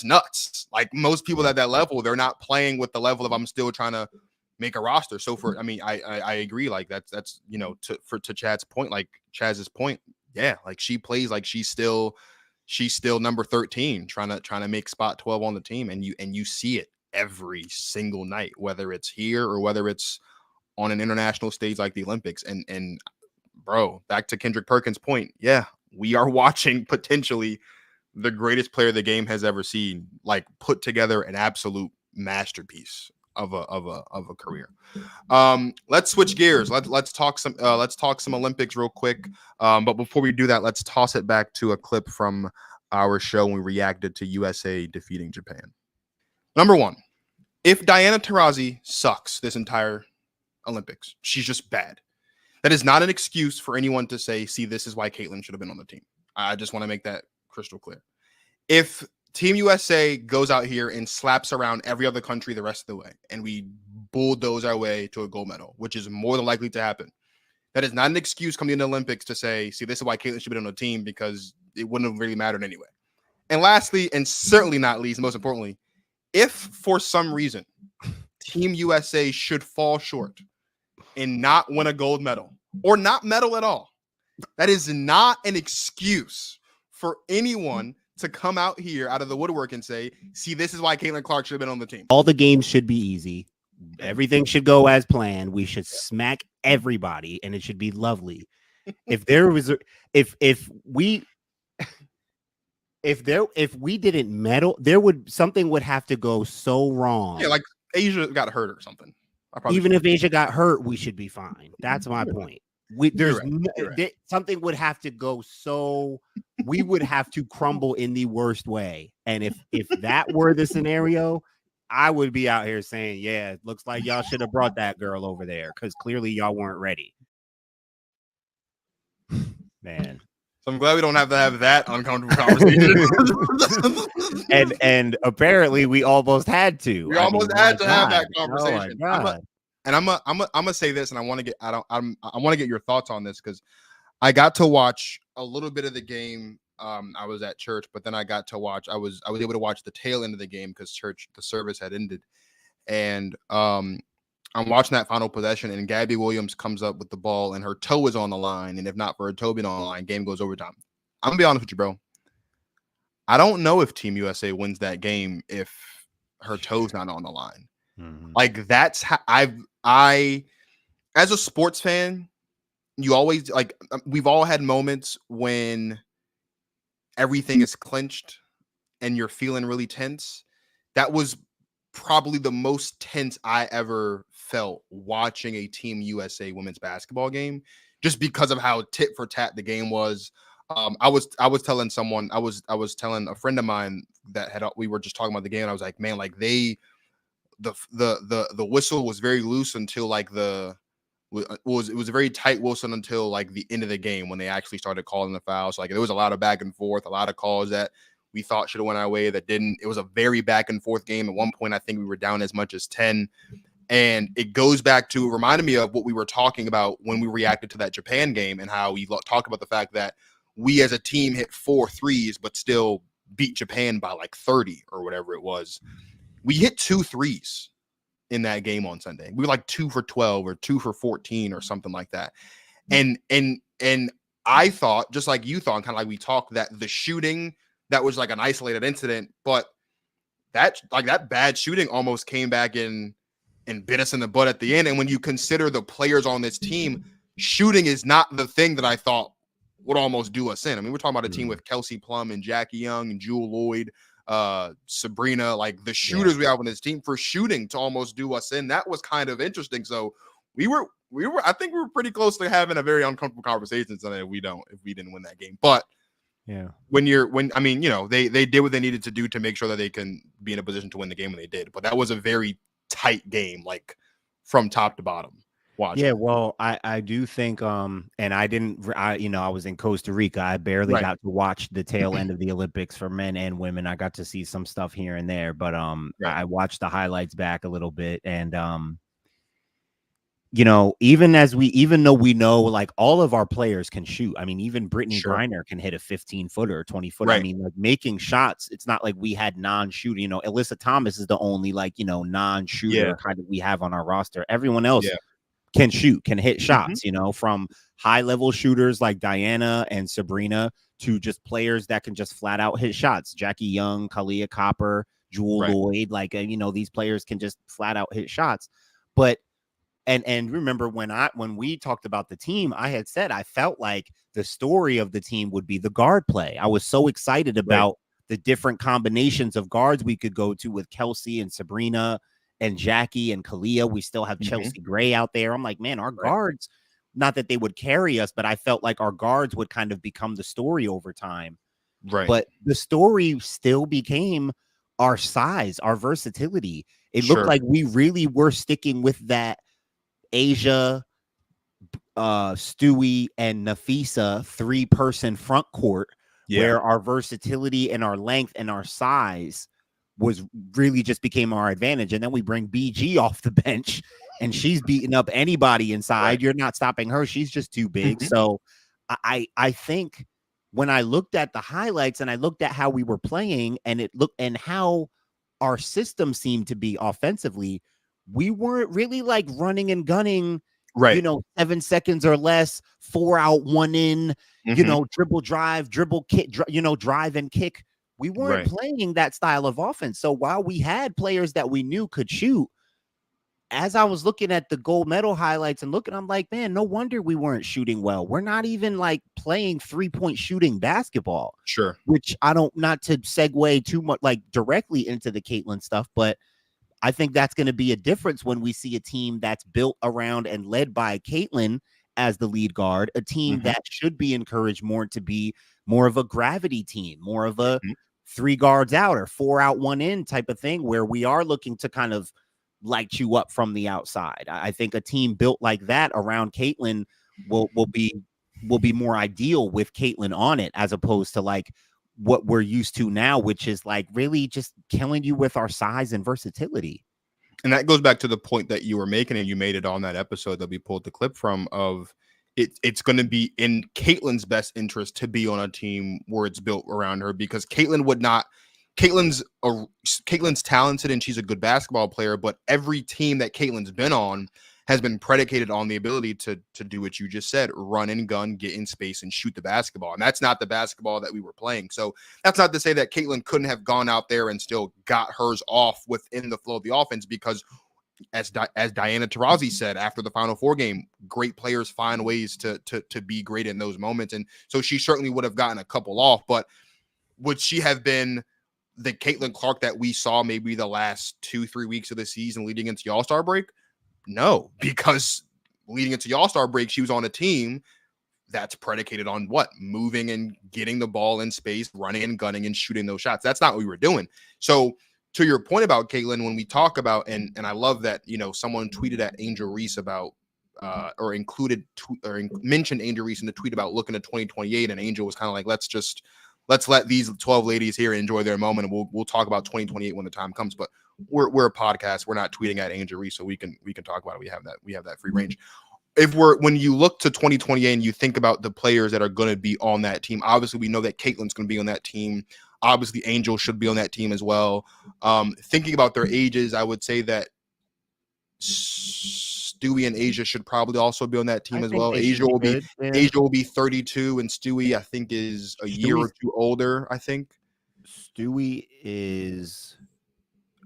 nuts. Like most people at that level, they're not playing with the level of I'm still trying to make a roster. So I agree. Like that's to Chaz's point, like she plays like she's still number 13 trying to make spot 12 on the team, and you see it every single night, whether it's here or whether it's on an international stage like the Olympics. And bro, back to Kendrick Perkins' point, we are watching potentially the greatest player the game has ever seen, like put together an absolute masterpiece of a career. Let's switch gears. Let's talk some Olympics real quick. But before we do that, let's toss it back to a clip from our show when we reacted to USA defeating Japan. Number one, if Diana Taurasi sucks this entire Olympics, she's just bad. That is not an excuse for anyone to say, see, this is why Caitlin should have been on the team. I just want to make that crystal clear. If Team USA goes out here and slaps around every other country the rest of the way, and we bulldoze our way to a gold medal, which is more than likely to happen, that is not an excuse coming in the Olympics to say, see, this is why Caitlin should be on the team, because it wouldn't have really mattered anyway. And lastly, and certainly not least, most importantly, if for some reason Team USA should fall short and not win a gold medal or not medal at all, that is not an excuse for anyone to come out here out of the woodwork and say, see, this is why Caitlin Clark should have been on the team. All the games should be easy. Everything should go as planned. We should smack everybody, and it should be lovely. If there was, if we didn't medal, something would have to go so wrong. Yeah, like Asia got hurt or something. Even if Asia got hurt, we should be fine. That's my point. Something would have to go so we would have to crumble in the worst way. And if that were the scenario, I would be out here saying, yeah, it looks like y'all should have brought that girl over there because clearly y'all weren't ready. Man. So I'm glad we don't have to have that uncomfortable conversation. and apparently we almost had to. We almost had to have that Oh conversation. I'm gonna say this, and I want to get your thoughts on this because I got to watch a little bit of the game. I was at church, but then I got to watch. I was able to watch the tail end of the game because the service had ended, and I'm watching that final possession, and Gabby Williams comes up with the ball, and her toe is on the line, and if not for her toe being on the line, game goes overtime. I'm gonna be honest with you, bro. I don't know if Team USA wins that game if her toe's not on the line. Mm-hmm. Like that's how I, as a sports fan, you always we've all had moments when everything is clinched and you're feeling really tense. That was probably the most tense I ever felt watching a Team USA women's basketball game, just because of how tit for tat the game was. I was telling someone, I was telling a friend of mine that we were just talking about the game, and I was like, man, like the whistle was very loose until like it was a very tight whistle until like the end of the game when they actually started calling the fouls. So, like there was a lot of back and forth, a lot of calls that we thought should have went our way that didn't. It was a very back and forth game. At one point, I think we were down as much as 10. And it goes back to, reminded me of what we were talking about when we reacted to that Japan game and how we talked about the fact that we as a team hit 4 threes, but still beat Japan by like 30 or whatever it was. We hit 2 threes in that game on Sunday. We were like 2 for 12 or 2 for 14 or something like that. And I thought, just like you thought, kind of like we talked, that the shooting, that was like an isolated incident, but that bad shooting almost came back and bit us in the butt at the end. And when you consider the players on this team, shooting is not the thing that I thought would almost do us in. I mean, we're talking about a team with Kelsey Plum and Jackie Young and Jewel Lloyd, Sabrina, like the shooters we have on this team, for shooting to almost do us in. That was kind of interesting. So I think we were pretty close to having a very uncomfortable conversation Sunday if we didn't win that game. But yeah, they did what they needed to do to make sure that they can be in a position to win the game, and they did. But that was a very tight game, like from top to bottom. Watching. Yeah, well, I do think and I was in Costa Rica. I barely got to watch the tail end of the Olympics for men and women. I got to see some stuff here and there, but I watched the highlights back a little bit, and even though we know like all of our players can shoot. I mean, even Brittany Griner can hit a 15-footer or 20-footer. Right. I mean, like making shots, it's not like we had non-shooting. Alyssa Thomas is the only non-shooter kind of we have on our roster. Everyone else can shoot, can hit shots, from high-level shooters like Diana and Sabrina to just players that can just flat out hit shots. Jackie Young, Kalia Copper, Jewel Lloyd, these players can just flat out hit shots. But and remember when we talked about the team, I had said I felt like the story of the team would be the guard play. I was so excited about the different combinations of guards we could go to with Kelsey and Sabrina and Jackie and Kalia. We still have Chelsea Gray out there. I'm like, man, our guards, not that they would carry us, but I felt like our guards would kind of become the story over time. Right. But the story still became our size, our versatility. It looked like we really were sticking with that Asia Stewie and Nafisa 3-person front court, where our versatility and our length and our size was really just became our advantage. And then we bring BG off the bench and she's beating up anybody inside. You're not stopping her. She's just too big. So I think when I looked at the highlights and I looked at how we were playing and it looked and how our system seemed to be offensively, we weren't really like running and gunning, 7 seconds or less, 4 out, 1 in, dribble, drive, dribble, kick, drive and kick. We weren't playing that style of offense. So while we had players that we knew could shoot, as I was looking at the gold medal highlights and looking, I'm like, man, no wonder we weren't shooting well. We're not even like playing 3-point shooting basketball. Sure. Which not to segue too much like directly into the Caitlin stuff, but I think that's going to be a difference when we see a team that's built around and led by Caitlin as the lead guard, a team that should be encouraged more to be more of a gravity team, more of a 3 guards out or 4 out, 1 in type of thing, where we are looking to kind of light you up from the outside. I think a team built like that around Caitlin will be more ideal with Caitlin on it, as opposed to like what we're used to now, which is like really just killing you with our size and versatility. And that goes back to the point that you were making, and you made it on that episode that we pulled the clip from, of it's going to be in Caitlin's best interest to be on a team where it's built around her, because Caitlin's talented and she's a good basketball player, but every team that Caitlin's been on has been predicated on the ability to do what you just said, run and gun, get in space and shoot the basketball. And that's not the basketball that we were playing. So that's not to say that Caitlin couldn't have gone out there and still got hers off within the flow of the offense, because as Diana Taurasi said after the Final Four game, great players find ways to be great in those moments. And so she certainly would have gotten a couple off, but would she have been the Caitlin Clark that we saw maybe the last 2-3 weeks of the season leading into the All-Star break? No, because leading into the All-Star break, she was on a team that's predicated on what? Moving and getting the ball in space, running and gunning and shooting those shots. That's not what we were doing. So to your point about Caitlin, when we talk about, and I love that, someone tweeted at Angel Reese about, or mentioned Angel Reese in the tweet about looking at 2028, and Angel was kind of like, let's let these 12 ladies here enjoy their moment, and we'll talk about 2028 when the time comes. But we're a podcast. We're not tweeting at Angel Reese, so we can talk about it. We have that free range. When you look to 2028 and you think about the players that are going to be on that team, obviously we know that Caitlin's going to be on that team. Obviously Angel should be on that team as well. Thinking about their ages, I would say that Stewie and Asia should probably also be on that team as well. Asia will be 32, and Stewie, I think, is a year or two older. I think Stewie is.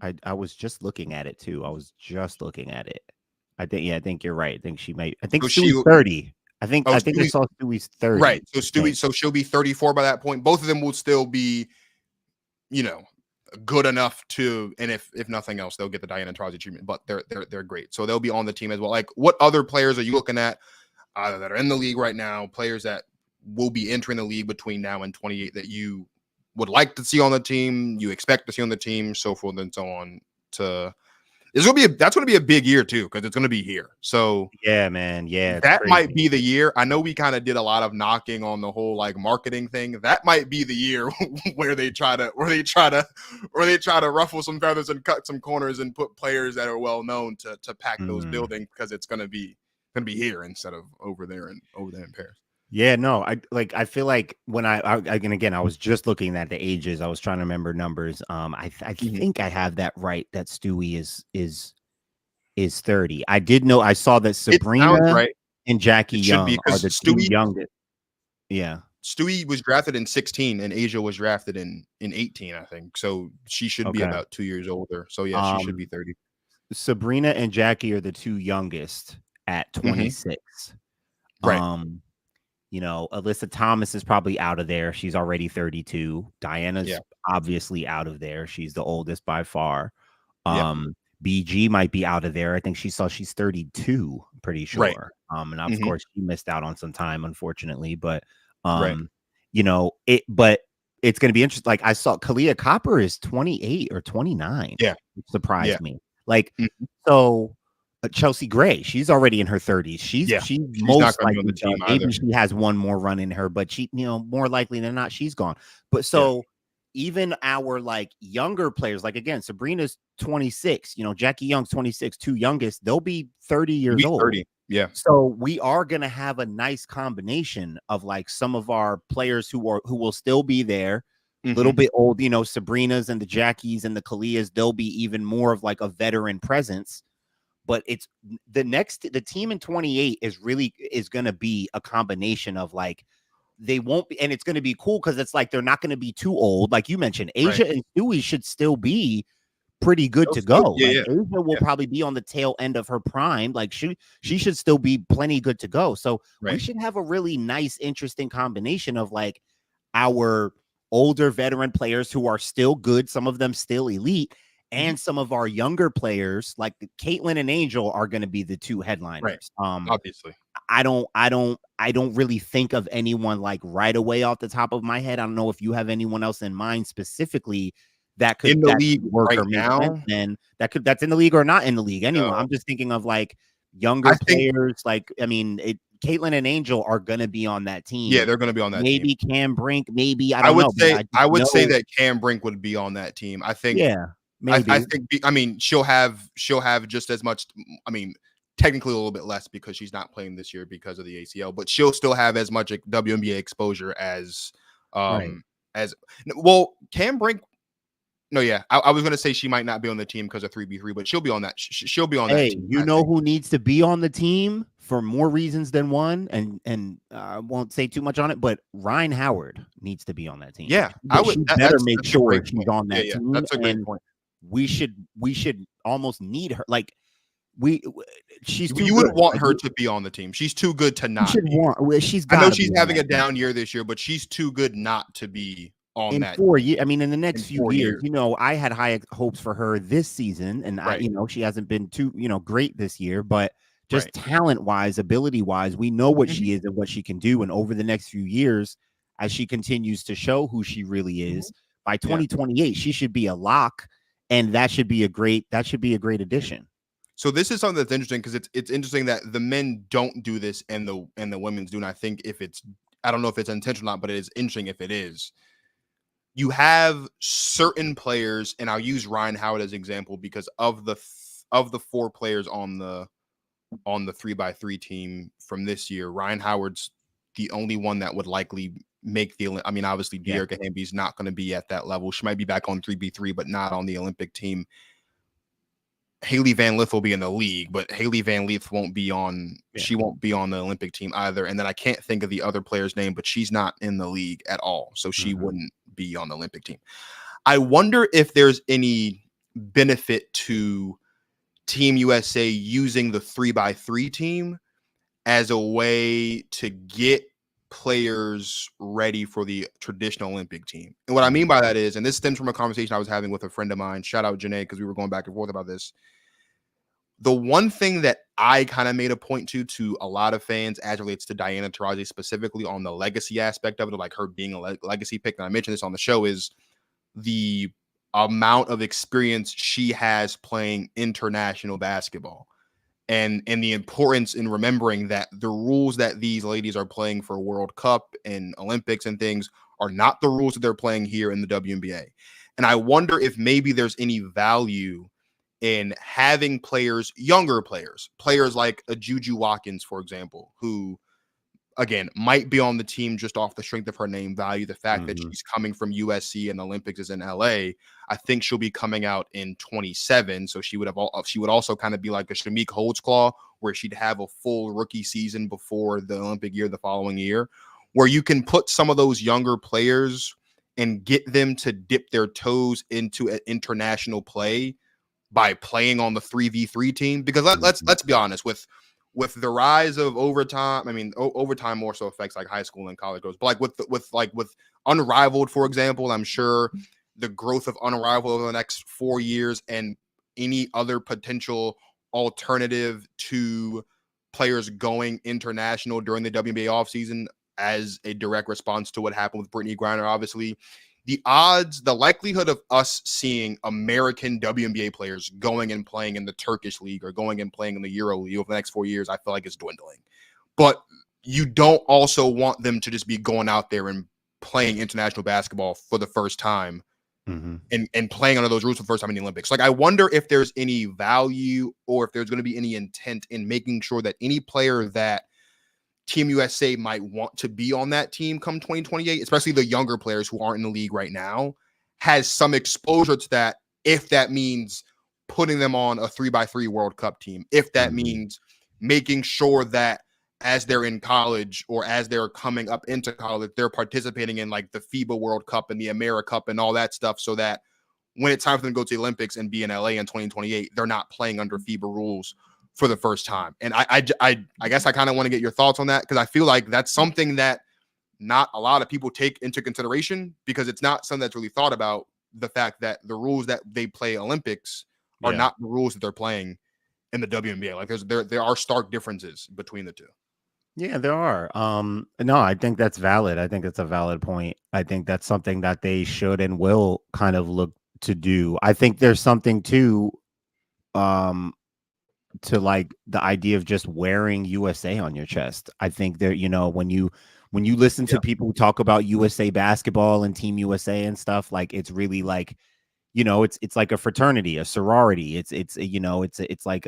I was just looking at it too. I think you're right. I think she might. I think Stewie's 30. I think I saw Stewie's 30. Right. So Stewie, so she'll be 34 by that point. Both of them will still be, good enough to, and if nothing else, they'll get the Diana Taurasi treatment. But they're great, so they'll be on the team as well. Like, what other players are you looking at that are in the league right now? Players that will be entering the league between now and 28 that you would like to see on the team, you expect to see on the team, so forth and so on. That's going to be a big year too, because it's going to be here. So yeah, man, yeah, that might be the year. I know we kind of did a lot of knocking on the whole like marketing thing. That might be the year where they try to ruffle some feathers and cut some corners and put players that are well known to pack those buildings, because it's going to be here instead of over there in Paris. Yeah, no, I feel like when I was just looking at the ages. I was trying to remember numbers. I think I have that right, that Stewie is 30. I did know, I saw that Sabrina and Jackie Young are the two youngest. Yeah. Stewie was drafted in 16 and Asia was drafted in 18, I think. So she should be about 2 years older. So yeah, she should be 30. Sabrina and Jackie are the two youngest at 26. Right. Alyssa Thomas is probably out of there. She's already 32. Diana's obviously out of there. She's the oldest by far. BG might be out of there. I think she's 32, I'm pretty sure. Right. And of course she missed out on some time, unfortunately. But but it's gonna be interesting. Like, I saw Kalia Copper is 28 or 29. Yeah. Which surprised me. Like, so Chelsea Gray, she's already in her 30s. She's not most gonna be on likely the team done. Maybe either. she has one more run in her, but she, more likely than not, she's gone. But so even our like younger players, like again, Sabrina's 26, Jackie Young's 26, two youngest, they'll be 30 years old. 30. Yeah. So we are gonna have a nice combination of like some of our players who will still be there, a little bit old, Sabrina's and the Jackies and the Kalias, they'll be even more of like a veteran presence. But it's the team in 28 is going to be a combination of like, they won't be, and it's going to be cool because it's like they're not going to be too old. Like you mentioned, Asia and Stewie should still be pretty good to go. Asia will probably be on the tail end of her prime. Like she should still be plenty good to go. So we should have a really nice, interesting combination of like our older veteran players who are still good, some of them still elite, and some of our younger players like Caitlin and Angel are going to be the two headliners. Obviously, I don't really think of anyone like right away off the top of my head. I don't know if you have anyone else in mind specifically that could in the league work right or make now. sense, then that's in the league or not in the league. Anyone. I'm just thinking of like younger players. Like Caitlin and Angel are going to be on that team. Yeah, they're going to be on that team. Maybe Cam Brink. Maybe I would know. I would say that Cam Brink would be on that team. I think. Yeah. Maybe. I think. I mean, she'll have just as much. I mean, technically a little bit less because she's not playing this year because of the ACL, but she'll still have as much WNBA exposure as Cam Brink. No, yeah, I was going to say she might not be on the team because of 3v3, but she'll be on that. She'll be on that team. You know who needs to be on the team for more reasons than one, and I won't say too much on it, but Ryan Howard needs to be on that team. Yeah, she better make sure she's on that team. That's a great point. We should almost need her. Like she's too you good. Would want her to be on the team. She's too good to not. She's. I know she's having a down year this year, but she's too good not to be on in that. 4 years. I mean, in the next few years, I had high hopes for her this season, and she hasn't been too great this year, but just talent wise, ability wise, we know what she is and what she can do, and over the next few years, as she continues to show who she really is, by 2028, she should be a lock. And that should be a great addition. So this is something that's interesting because it's interesting that the men don't do this and the women's do. And I think I don't know if it's intentional or not, but it is interesting if it is. You have certain players, and I'll use Ryan Howard as an example because of the 4 players on the 3x3 team from this year, Ryan Howard's the only one that would likely make the. I mean, obviously, Dearica Hamby's not going to be at that level. She might be back on 3v3, but not on the Olympic team. Haley Van Lith will be in the league, but Haley Van Lith won't be on. She won't be on the Olympic team either. And then I can't think of the other player's name, but she's not in the league at all, so she wouldn't be on the Olympic team. I wonder if there's any benefit to Team USA using the 3x3 team as a way to get players ready for the traditional Olympic team. And what I mean by that is, and this stems from a conversation I was having with a friend of mine, shout out Janae, because we were going back and forth about this. The one thing that I kind of made a point to a lot of fans as relates to Diana Taurasi specifically on the legacy aspect of it, like her being a legacy pick, and I mentioned this on the show, is the amount of experience she has playing international basketball. And the importance in remembering that the rules that these ladies are playing for World Cup and Olympics and things are not the rules that they're playing here in the WNBA. And I wonder if maybe there's any value in having players, younger players like a Juju Watkins, for example, who, again, might be on the team just off the strength of her name value. The fact that she's coming from USC and the Olympics is in LA. I think she'll be coming out in 27. So she would also kind of be like a Shamik Holdsclaw, where she'd have a full rookie season before the Olympic year the following year, where you can put some of those younger players and get them to dip their toes into an international play by playing on the 3v3 team. Because let's be honest, with the rise of overtime, I mean, overtime more so affects like high school and college girls, but like with Unrivaled, for example, I'm sure the growth of Unrivaled over the next 4 years and any other potential alternative to players going international during the WNBA offseason as a direct response to what happened with Brittany Griner, obviously, the odds, the likelihood of us seeing American WNBA players going and playing in the Turkish league or going and playing in the Euro League over the next 4 years, I feel like is dwindling. But you don't also want them to just be going out there and playing international basketball for the first time and playing under those rules for the first time in the Olympics. Like, I wonder if there's any value or if there's going to be any intent in making sure that any player that Team USA might want to be on that team come 2028, especially the younger players who aren't in the league right now, has some exposure to that, if that means putting them on a 3x3 World Cup team, if that means making sure that as they're in college or as they're coming up into college, they're participating in like the FIBA World Cup and the America Cup and all that stuff, so that when it's time for them to go to the Olympics and be in LA in 2028, they're not playing under FIBA rules for the first time. And I guess I kind of want to get your thoughts on that, because I feel like that's something that not a lot of people take into consideration, because it's not something that's really thought about, the fact that the rules that they play Olympics are not the rules that they're playing in the WNBA. Like there are stark differences between the two. Yeah, there are. No, I think that's valid. I think it's a valid point. I think that's something that they should and will kind of look to do. I think there's something to like the idea of just wearing USA on your chest. I think there, when you listen to people talk about USA basketball and Team USA and stuff, like it's really like, it's like a fraternity, a sorority. It's like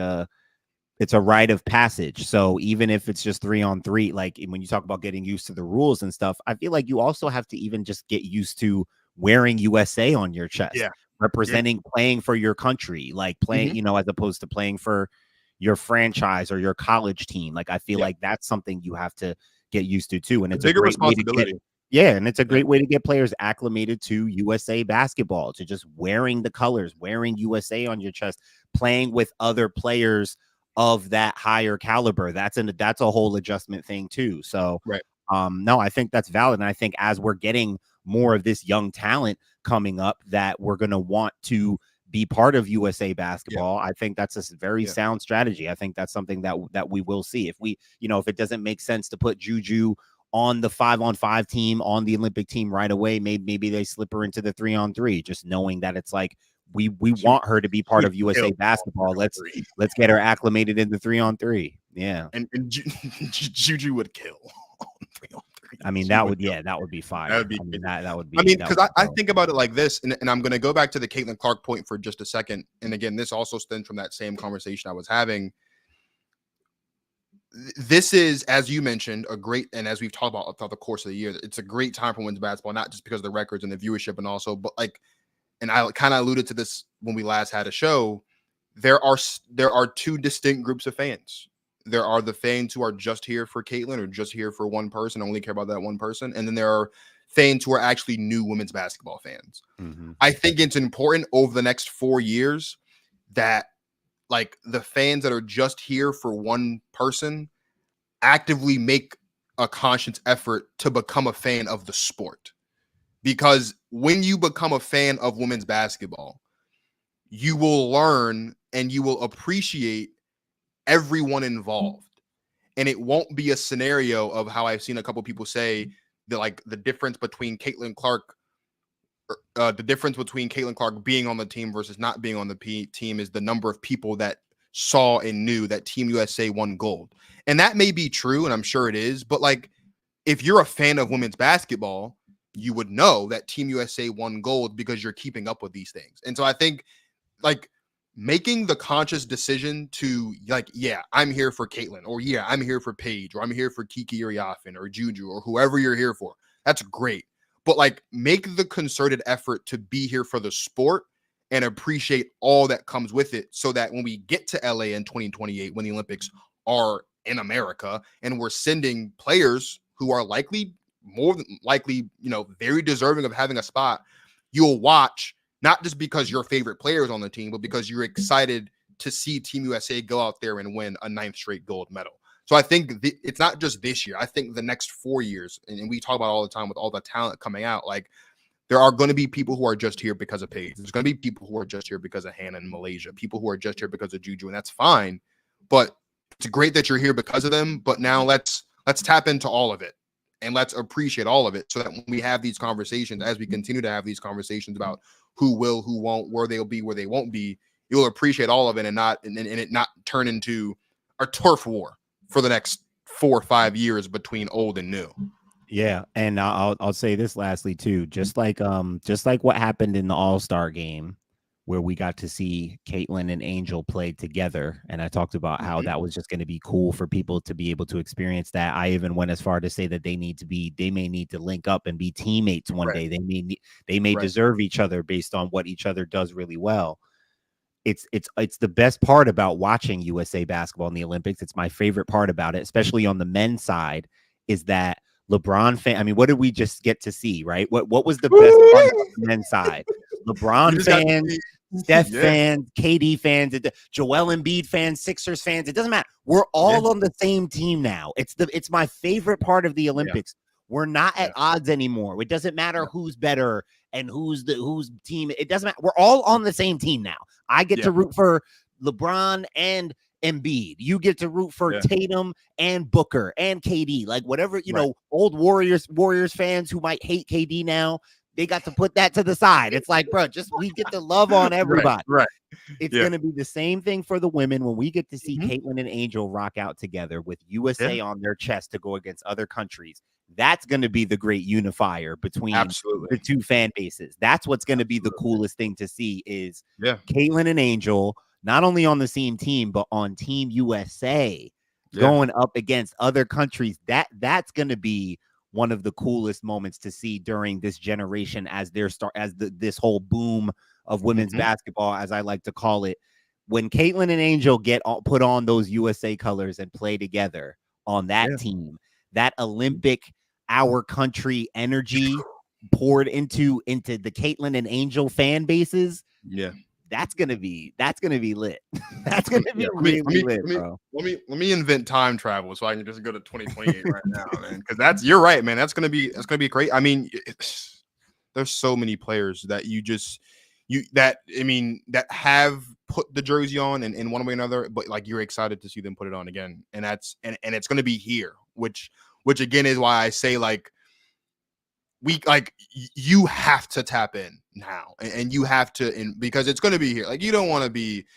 it's a rite of passage. So even if it's just 3-on-3, like when you talk about getting used to the rules and stuff, I feel like you also have to even just get used to wearing USA on your chest, representing, playing for your country, like playing, as opposed to playing for your franchise or your college team. Like, I feel like that's something you have to get used to too. And it's a bigger great way to responsibility. and it's a great way to get players acclimated to USA basketball, to just wearing the colors, wearing USA on your chest, playing with other players of that higher caliber. That's a whole adjustment thing too. So no, I think that's valid. And I think as we're getting more of this young talent coming up that we're going to want to be part of USA basketball, I think that's a very sound strategy. I think that's something that we will see. If we, if it doesn't make sense to put Juju on the 5-on-5 team, on the Olympic team right away, maybe they slip her into the 3-on-3, just knowing that it's like, we want her to be part of USA basketball. Let's get her acclimated in the 3-on-3. Yeah. And Juju would kill on 3-on-3. I mean, that would be fire. That would be, that would be. I mean, because I think about it like this, and I'm going to go back to the Caitlin Clark point for just a second. And again, this also stems from that same conversation I was having. This is, as you mentioned, a great, and as we've talked about throughout the course of the year, it's a great time for women's basketball, not just because of the records and the viewership, and also, but like, and I kind of alluded to this when we last had a show, there are two distinct groups of fans. There are the fans who are just here for Caitlin or just here for one person, only care about that one person. And then there are fans who are actually new women's basketball fans. I think it's important over the next 4 years that like the fans that are just here for one person actively make a conscious effort to become a fan of the sport. Because when you become a fan of women's basketball, you will learn and you will appreciate everyone involved. And it won't be a scenario of how I've seen a couple people say that like the difference between Caitlin Clark being on the team versus not being on the team is the number of people that saw and knew that Team USA won gold. And that may be true, and I'm sure it is, but like if you're a fan of women's basketball, you would know that Team USA won gold because you're keeping up with these things. And so I think like making the conscious decision to like, yeah, I'm here for Caitlin, or yeah, I'm here for Paige, or I'm here for Kiki Iriafen or Juju or whoever you're here for. That's great. But like make the concerted effort to be here for the sport and appreciate all that comes with it, so that when we get to LA in 2028, when the Olympics are in America and we're sending players who are more than likely, very deserving of having a spot, you'll watch, not just because your favorite player is on the team, but because you're excited to see Team USA go out there and win a 9th straight gold medal. So I think it's not just this year. I think the next 4 years, and we talk about all the time with all the talent coming out, like there are going to be people who are just here because of Paige. There's going to be people who are just here because of Hannah in Malaysia, people who are just here because of Juju, and that's fine. But it's great that you're here because of them. But now let's tap into all of it and let's appreciate all of it so that when we have these conversations, as we continue to have these conversations about who will, who won't, where they'll be, where they won't be, you'll appreciate all of it and it not turn into a turf war for the next 4 or 5 years between old and new. Yeah, and I'll say this lastly too, just like what happened in the All-Star game, where we got to see Caitlin and Angel play together, and I talked about how that was just going to be cool for people to be able to experience that. I even went as far to say that they may need to link up and be teammates one day. They may deserve each other based on what each other does really well. It's the best part about watching USA basketball in the Olympics. It's my favorite part about it, especially on the men's side, is that LeBron fan. I mean, what did we just get to see, right? What was the best part of the men's side? LeBron fans, Steph fans, KD fans, Joel Embiid fans, Sixers fans. It doesn't matter. We're all on the same team now. It's my favorite part of the Olympics. We're not at odds anymore. It doesn't matter who's better and whose team. It doesn't matter. We're all on the same team now. I get to root for LeBron and Embiid. You get to root for Tatum and Booker and KD. Like whatever, you know, old Warriors fans who might hate KD now, they got to put that to the side. It's like, bro, just we get to love on everybody. Right. It's going to be the same thing for the women when we get to see Caitlin and Angel rock out together with USA on their chest to go against other countries. That's going to be the great unifier between the two fan bases. That's what's going to be the coolest thing to see is Caitlin and Angel not only on the same team, but on Team USA going up against other countries. That's going to be one of the coolest moments to see during this generation as this whole boom of women's basketball, as I like to call it. When Caitlin and Angel put on those USA colors and play together on that team, that Olympic, our country energy poured into the Caitlin and Angel fan bases. Yeah. That's gonna be lit. That's gonna be really lit, bro. Let me invent time travel so I can just go to 2028 right now, man. Because you're right, man. That's gonna be great. I mean, there's so many players that that have put the jersey on in one way or another, but like you're excited to see them put it on again, and it's gonna be here, which again is why I say like. You have to tap in now and you have to because it's going to be here. Like you don't want to be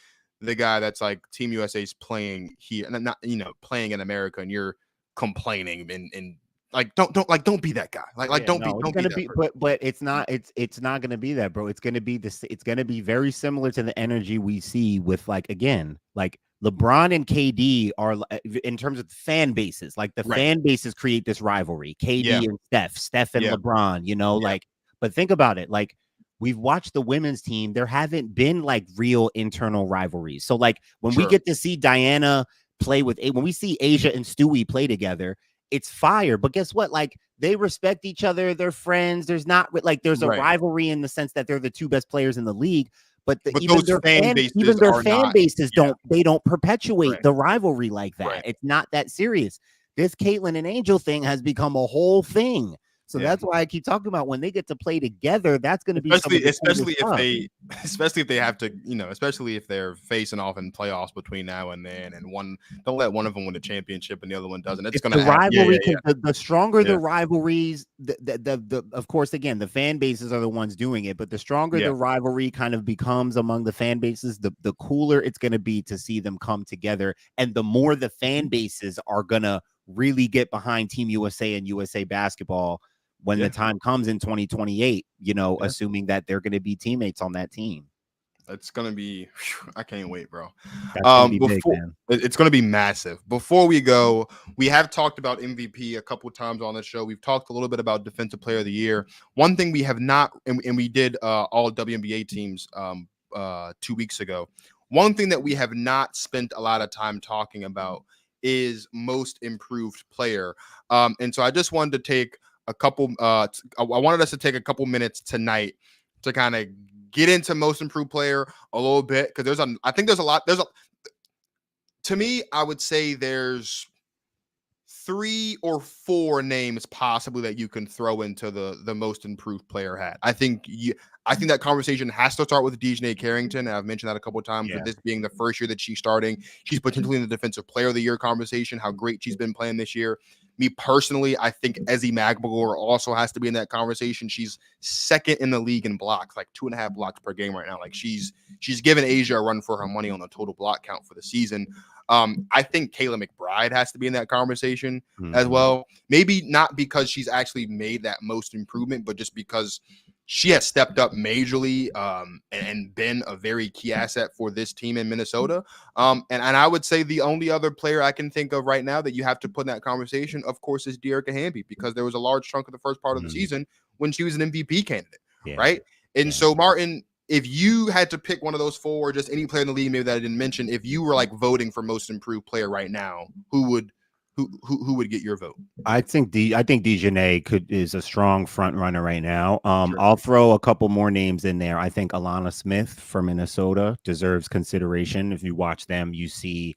the guy that's like Team USA's playing here and not, playing in America and you're complaining and like, don't be that guy. Don't be that. But it's not going to be that, bro. It's going to be it's going to be very similar to the energy we see with like LeBron and KD are in terms of fan bases, like the fan bases create this rivalry. KD and Steph and LeBron, but think about it. Like we've watched the women's team. There haven't been like real internal rivalries. So like when we get to see Diana play when we see Asia and Stewie play together, it's fire. But guess what? Like they respect each other. They're friends. There's not like there's a rivalry in the sense that they're the two best players in the league. But even their fan bases don't perpetuate the rivalry like that. It's not that serious. This Caitlin and Angel thing has become a whole thing. So that's why I keep talking about when they get to play together, that's going to be especially if they have to, especially if they're facing off in playoffs between now and then, and don't let one of them win a championship and the other one doesn't. It's going to rivalry. The stronger the rivalries, of course, again, the fan bases are the ones doing it, but the stronger the rivalry kind of becomes among the fan bases, the cooler it's going to be to see them come together, and the more the fan bases are going to really get behind Team USA and USA basketball when the time comes in 2028, assuming that they're going to be teammates on that team. It's going to be, I can't wait, bro. It's going to be massive. Before we go, we have talked about MVP a couple of times on the show. We've talked a little bit about Defensive Player of the Year. One thing we have not, and we did all WNBA teams 2 weeks ago. One thing that we have not spent a lot of time talking about is most improved player. And so I just wanted to take I wanted us to take a couple minutes tonight to kind of get into most improved player a little bit, because to me, I would say there's 3 or 4 names possibly that you can throw into the most improved player hat. I think that conversation has to start with Dejanay Carrington. And I've mentioned that a couple of times, with this being the first year that she's starting. She's potentially in the Defensive Player of the Year conversation, how great she's been playing this year. Me personally, I think Ezzy Magbagor also has to be in that conversation. She's second in the league in blocks, like 2.5 blocks per game right now. Like she's given Asia a run for her money on the total block count for the season. I think Kayla McBride has to be in that conversation as well. Maybe not because she's actually made that most improvement, but just because she has stepped up majorly and been a very key asset for this team in Minnesota. And I would say the only other player I can think of right now that you have to put in that conversation, of course, is Dearica Hamby, because there was a large chunk of the first part of the season when she was an MVP candidate, right? And so, Martin, if you had to pick one of those four, or just any player in the league maybe that I didn't mention, if you were like voting for most improved player right now, who would get your vote? I think DiJonai is a strong front runner right now. I'll throw a couple more names in there. I think Alana Smith from Minnesota deserves consideration. If you watch them, you see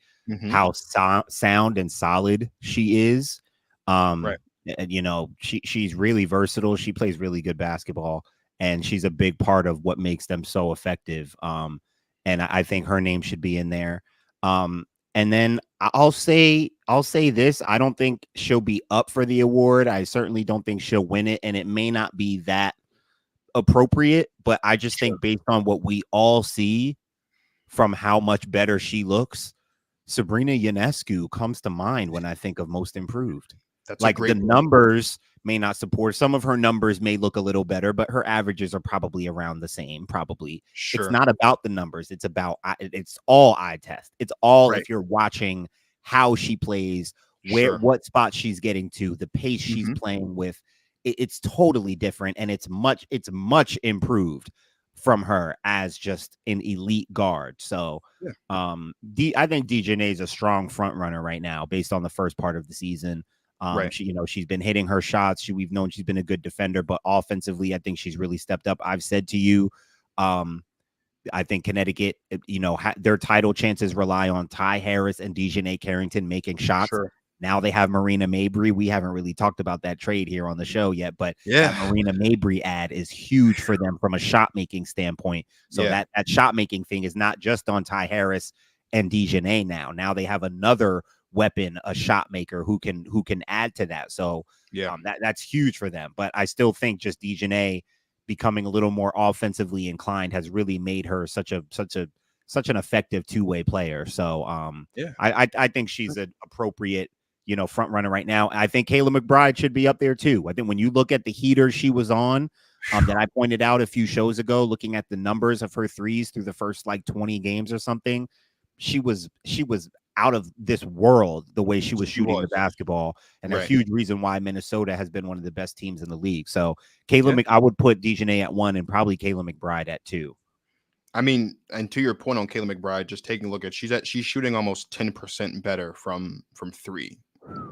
how sound and solid she is. You know, she's really versatile. She plays really good basketball, and she's a big part of what makes them so effective. And I think her name should be in there. And then I'll say this. I don't think she'll be up for the award. I certainly don't think she'll win it. And it may not be that appropriate, but I just think based on what we all see from how much better she looks, Sabrina Ionescu comes to mind when I think of most improved. That's like the numbers may not support. Some of her numbers may look a little better, but her averages are probably around the same. Probably. It's not about the numbers. It's all eye test. It's all if you're watching how she plays, what spot she's getting to, the pace she's playing with. It's totally different, and it's much improved from her as just an elite guard. So I think DiJonai is a strong front runner right now based on the first part of the season. She's been hitting her shots. We've known she's been a good defender, but offensively, I think she's really stepped up. I've said to you, I think Connecticut, their title chances rely on Ty Harris and DiJonai Carrington making shots. Now they have Marina Mabry. We haven't really talked about that trade here on the show yet, but that Marina Mabry ad is huge for them from a shot making standpoint. So that shot making thing is not just on Ty Harris and DiJonai now. Now they have another weapon, a shot maker who can add to that. So that's huge for them. But I still think just DiJonai becoming a little more offensively inclined has really made her such an effective two-way player. So I think she's an appropriate front runner right now. I think Kayla McBride should be up there too. I think when you look at the heater she was on, that I pointed out a few shows ago, looking at the numbers of her threes through the first like 20 games or something, she was out of this world the way she was shooting the basketball, and a huge reason why Minnesota has been one of the best teams in the league. So I would put DiJonai at 1 and probably Kayla McBride at 2. I mean, and to your point on Kayla McBride, just taking a look at she's shooting almost 10% better from 3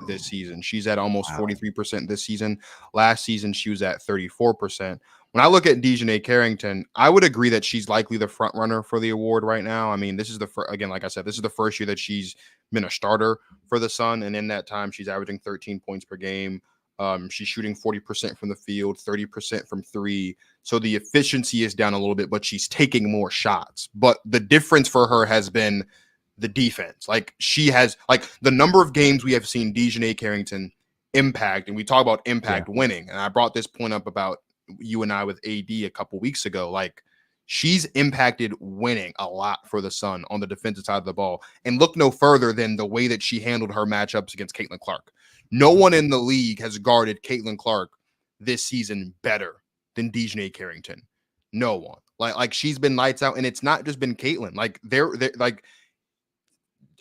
this season. She's at almost 43% this season. Last season she was at 34%. When I look at DiJonai Carrington, I would agree that she's likely the front runner for the award right now. I mean, this is again, like I said, this is the first year that she's been a starter for the Sun, and in that time, she's averaging 13 points per game. She's shooting 40% from the field, 30% from 3. So the efficiency is down a little bit, but she's taking more shots. But the difference for her has been the defense. Like she has, like the number of games we have seen DiJonai Carrington impact, and we talk about impact winning. And I brought this point up about you and I with AD a couple weeks ago. Like she's impacted winning a lot for the Sun on the defensive side of the ball. And look no further than the way that she handled her matchups against Caitlin Clark. No one in the league has guarded Caitlin Clark this season better than DiJonai Carrington. No one. Like she's been lights out, and it's not just been Caitlin. Like they're like,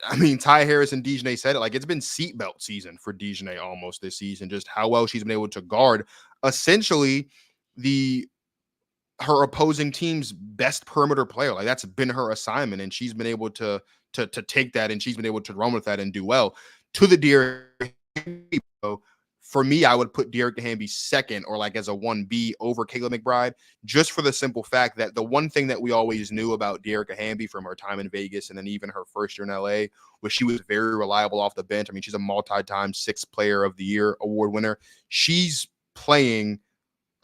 I mean, Ty Harris and DiJonai said it. Like it's been seatbelt season for DiJonai almost this season. Just how well she's been able to guard essentially her opposing team's best perimeter player. Like that's been her assignment, and she's been able to take that, and she's been able to run with that and do well. To the Dearica Hamby, for me, I would put Dearica Hamby second, or like as a 1B over Kayla McBride, just for the simple fact that the one thing that we always knew about Dearica Hamby from her time in Vegas and then even her first year in LA was she was very reliable off the bench. I mean, she's a multi-time 6th player of the year award winner. She's playing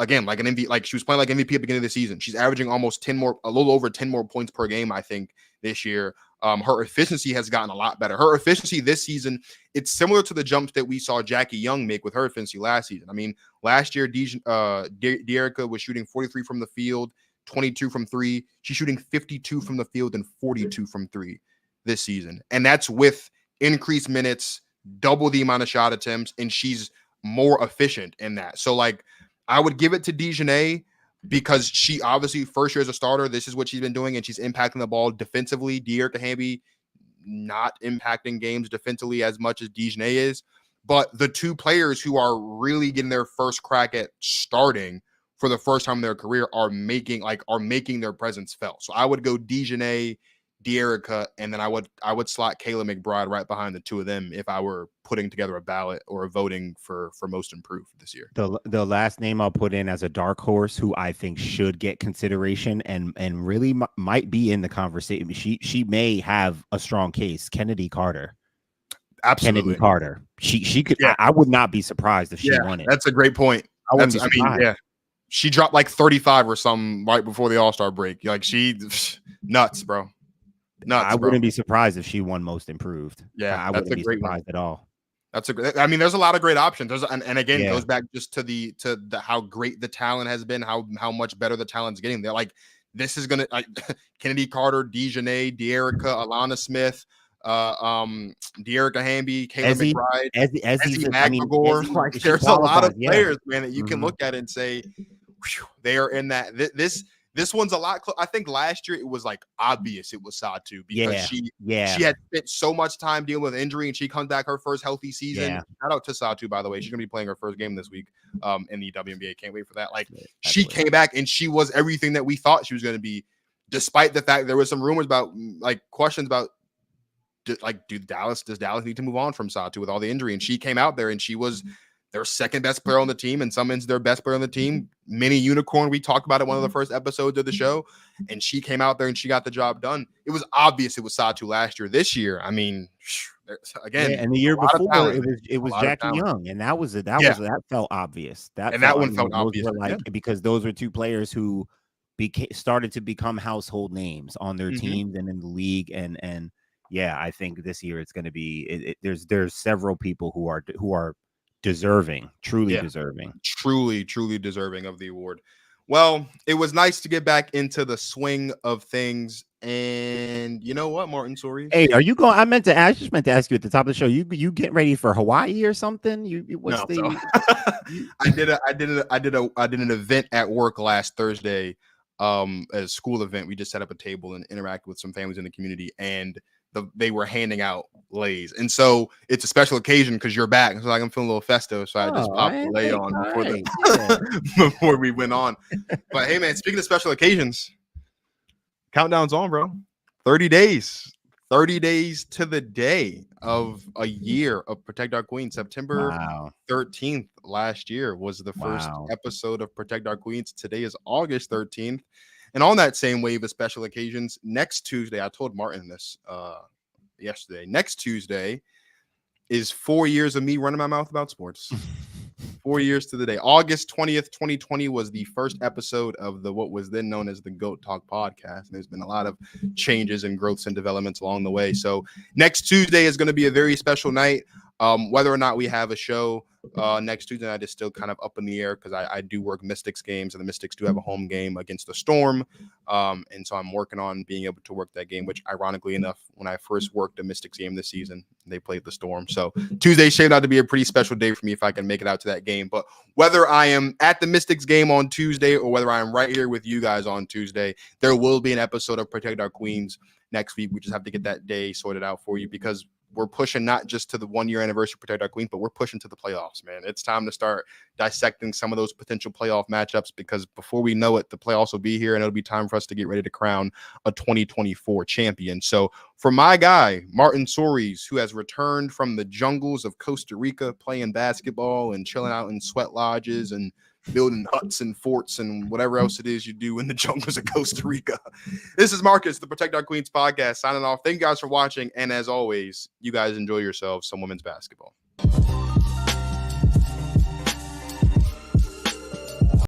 again, like an MVP, like she was playing like MVP at the beginning of the season. She's averaging almost a little over 10 more points per game, I think, this year. Her efficiency has gotten a lot better. Her efficiency this season, it's similar to the jumps that we saw Jackie Young make with her efficiency last season. I mean, last year, De'Erica was shooting 43 from the field, 22 from three. She's shooting 52 from the field and 42 from three this season. And that's with increased minutes, double the amount of shot attempts, and she's more efficient in that. So, like, I would give it to Dejanay because she obviously first year as a starter, this is what she's been doing, and she's impacting the ball defensively. De'Erica Hamby not impacting games defensively as much as Dejanay is. But the two players who are really getting their first crack at starting for the first time in their career are making their presence felt. So I would go Dejanay, De'Erica, and then I would slot Kayla McBride right behind the two of them if I were putting together a ballot or a voting for most improved this year. The last name I'll put in as a dark horse who I think should get consideration and really might be in the conversation. She may have a strong case. Kennedy Carter. Absolutely. Kennedy Carter. She could. Yeah. I would not be surprised if she won it. That's a great point. She dropped like 35 or something right before the All-Star break. Like nuts, bro. I wouldn't be surprised if she won most improved. Yeah, I wouldn't be surprised at all. I mean, there's a lot of great options. And again, it goes back just to the how great the talent has been, how much better the talent's getting. They're like, this is gonna Kennedy Carter, Dejanay, De'Erica, Alana Smith, De'Erica Hamby, Kayla McBride, Ezzy McGregor. Like, there's a lot of players, man, that you can look at and say, they are in that. This one's a lot. I think last year it was like obvious it was Satu because she had spent so much time dealing with injury, and she comes back her first healthy season. Yeah. Shout out to Satu, by the way. She's gonna be playing her first game this week in the WNBA. Can't wait for that. Like, she came back and she was everything that we thought she was gonna be, despite the fact there was some rumors about, like, questions about, like, does Dallas need to move on from Satu with all the injury? And she came out there and she was their second best player on the team, and some ends their best player on the team. Mini unicorn. We talked about it one of the first episodes of the show, and she came out there and she got the job done. It was obvious it was Satu last year. This year, I mean, again, and the year before it was Jackie Young, and that felt obvious. That one felt obvious, because those were two players who started to become household names on their teams and in the league, and yeah, I think this year it's going to be. There's several people who are deserving, truly deserving of the award. Well, it was nice to get back into the swing of things. And you know what, Martin Sories? Hey, are you going? I just meant to ask you at the top of the show. You getting ready for Hawaii or something? I did an event at work last Thursday, a school event. We just set up a table and interacted with some families in the community, and they were handing out lays, and so it's a special occasion because you're back. So like, I'm feeling a little festive, so I just popped the lay on before we went on. But hey, man, speaking of special occasions, countdown's on, bro. 30 days to the day of a year of Protect Our Queens. September 13th last year was the first episode of Protect Our Queens. Today is August 13th. And on that same wave of special occasions, next Tuesday, I told Martin this yesterday, next Tuesday is 4 years of me running my mouth about sports. 4 years to the day. August 20th, 2020 was the first episode of what was then known as the GOAT Talk podcast. And there's been a lot of changes and growths and developments along the way. So next Tuesday is going to be a very special night. Whether or not we have a show next Tuesday night is still kind of up in the air because I do work Mystics games, and the Mystics do have a home game against the Storm. And so I'm working on being able to work that game, which ironically enough, when I first worked a Mystics game this season, they played the Storm. So Tuesday shaped out to be a pretty special day for me if I can make it out to that game. But whether I am at the Mystics game on Tuesday or whether I am right here with you guys on Tuesday, there will be an episode of Protect Our Queens next week. We just have to get that day sorted out for you because we're pushing not just to the 1 year anniversary of Protect Our Queens, but we're pushing to the playoffs, man. It's time to start dissecting some of those potential playoff matchups because before we know it, the playoffs will be here and it'll be time for us to get ready to crown a 2024 champion. So for my guy, Martin Sories, who has returned from the jungles of Costa Rica playing basketball and chilling out in sweat lodges and building huts and forts and whatever else it is you do in the jungles of Costa Rica. This is Marcus, the Protect Our Queens podcast, signing off. Thank you guys for watching. And as always, you guys enjoy yourselves some women's basketball.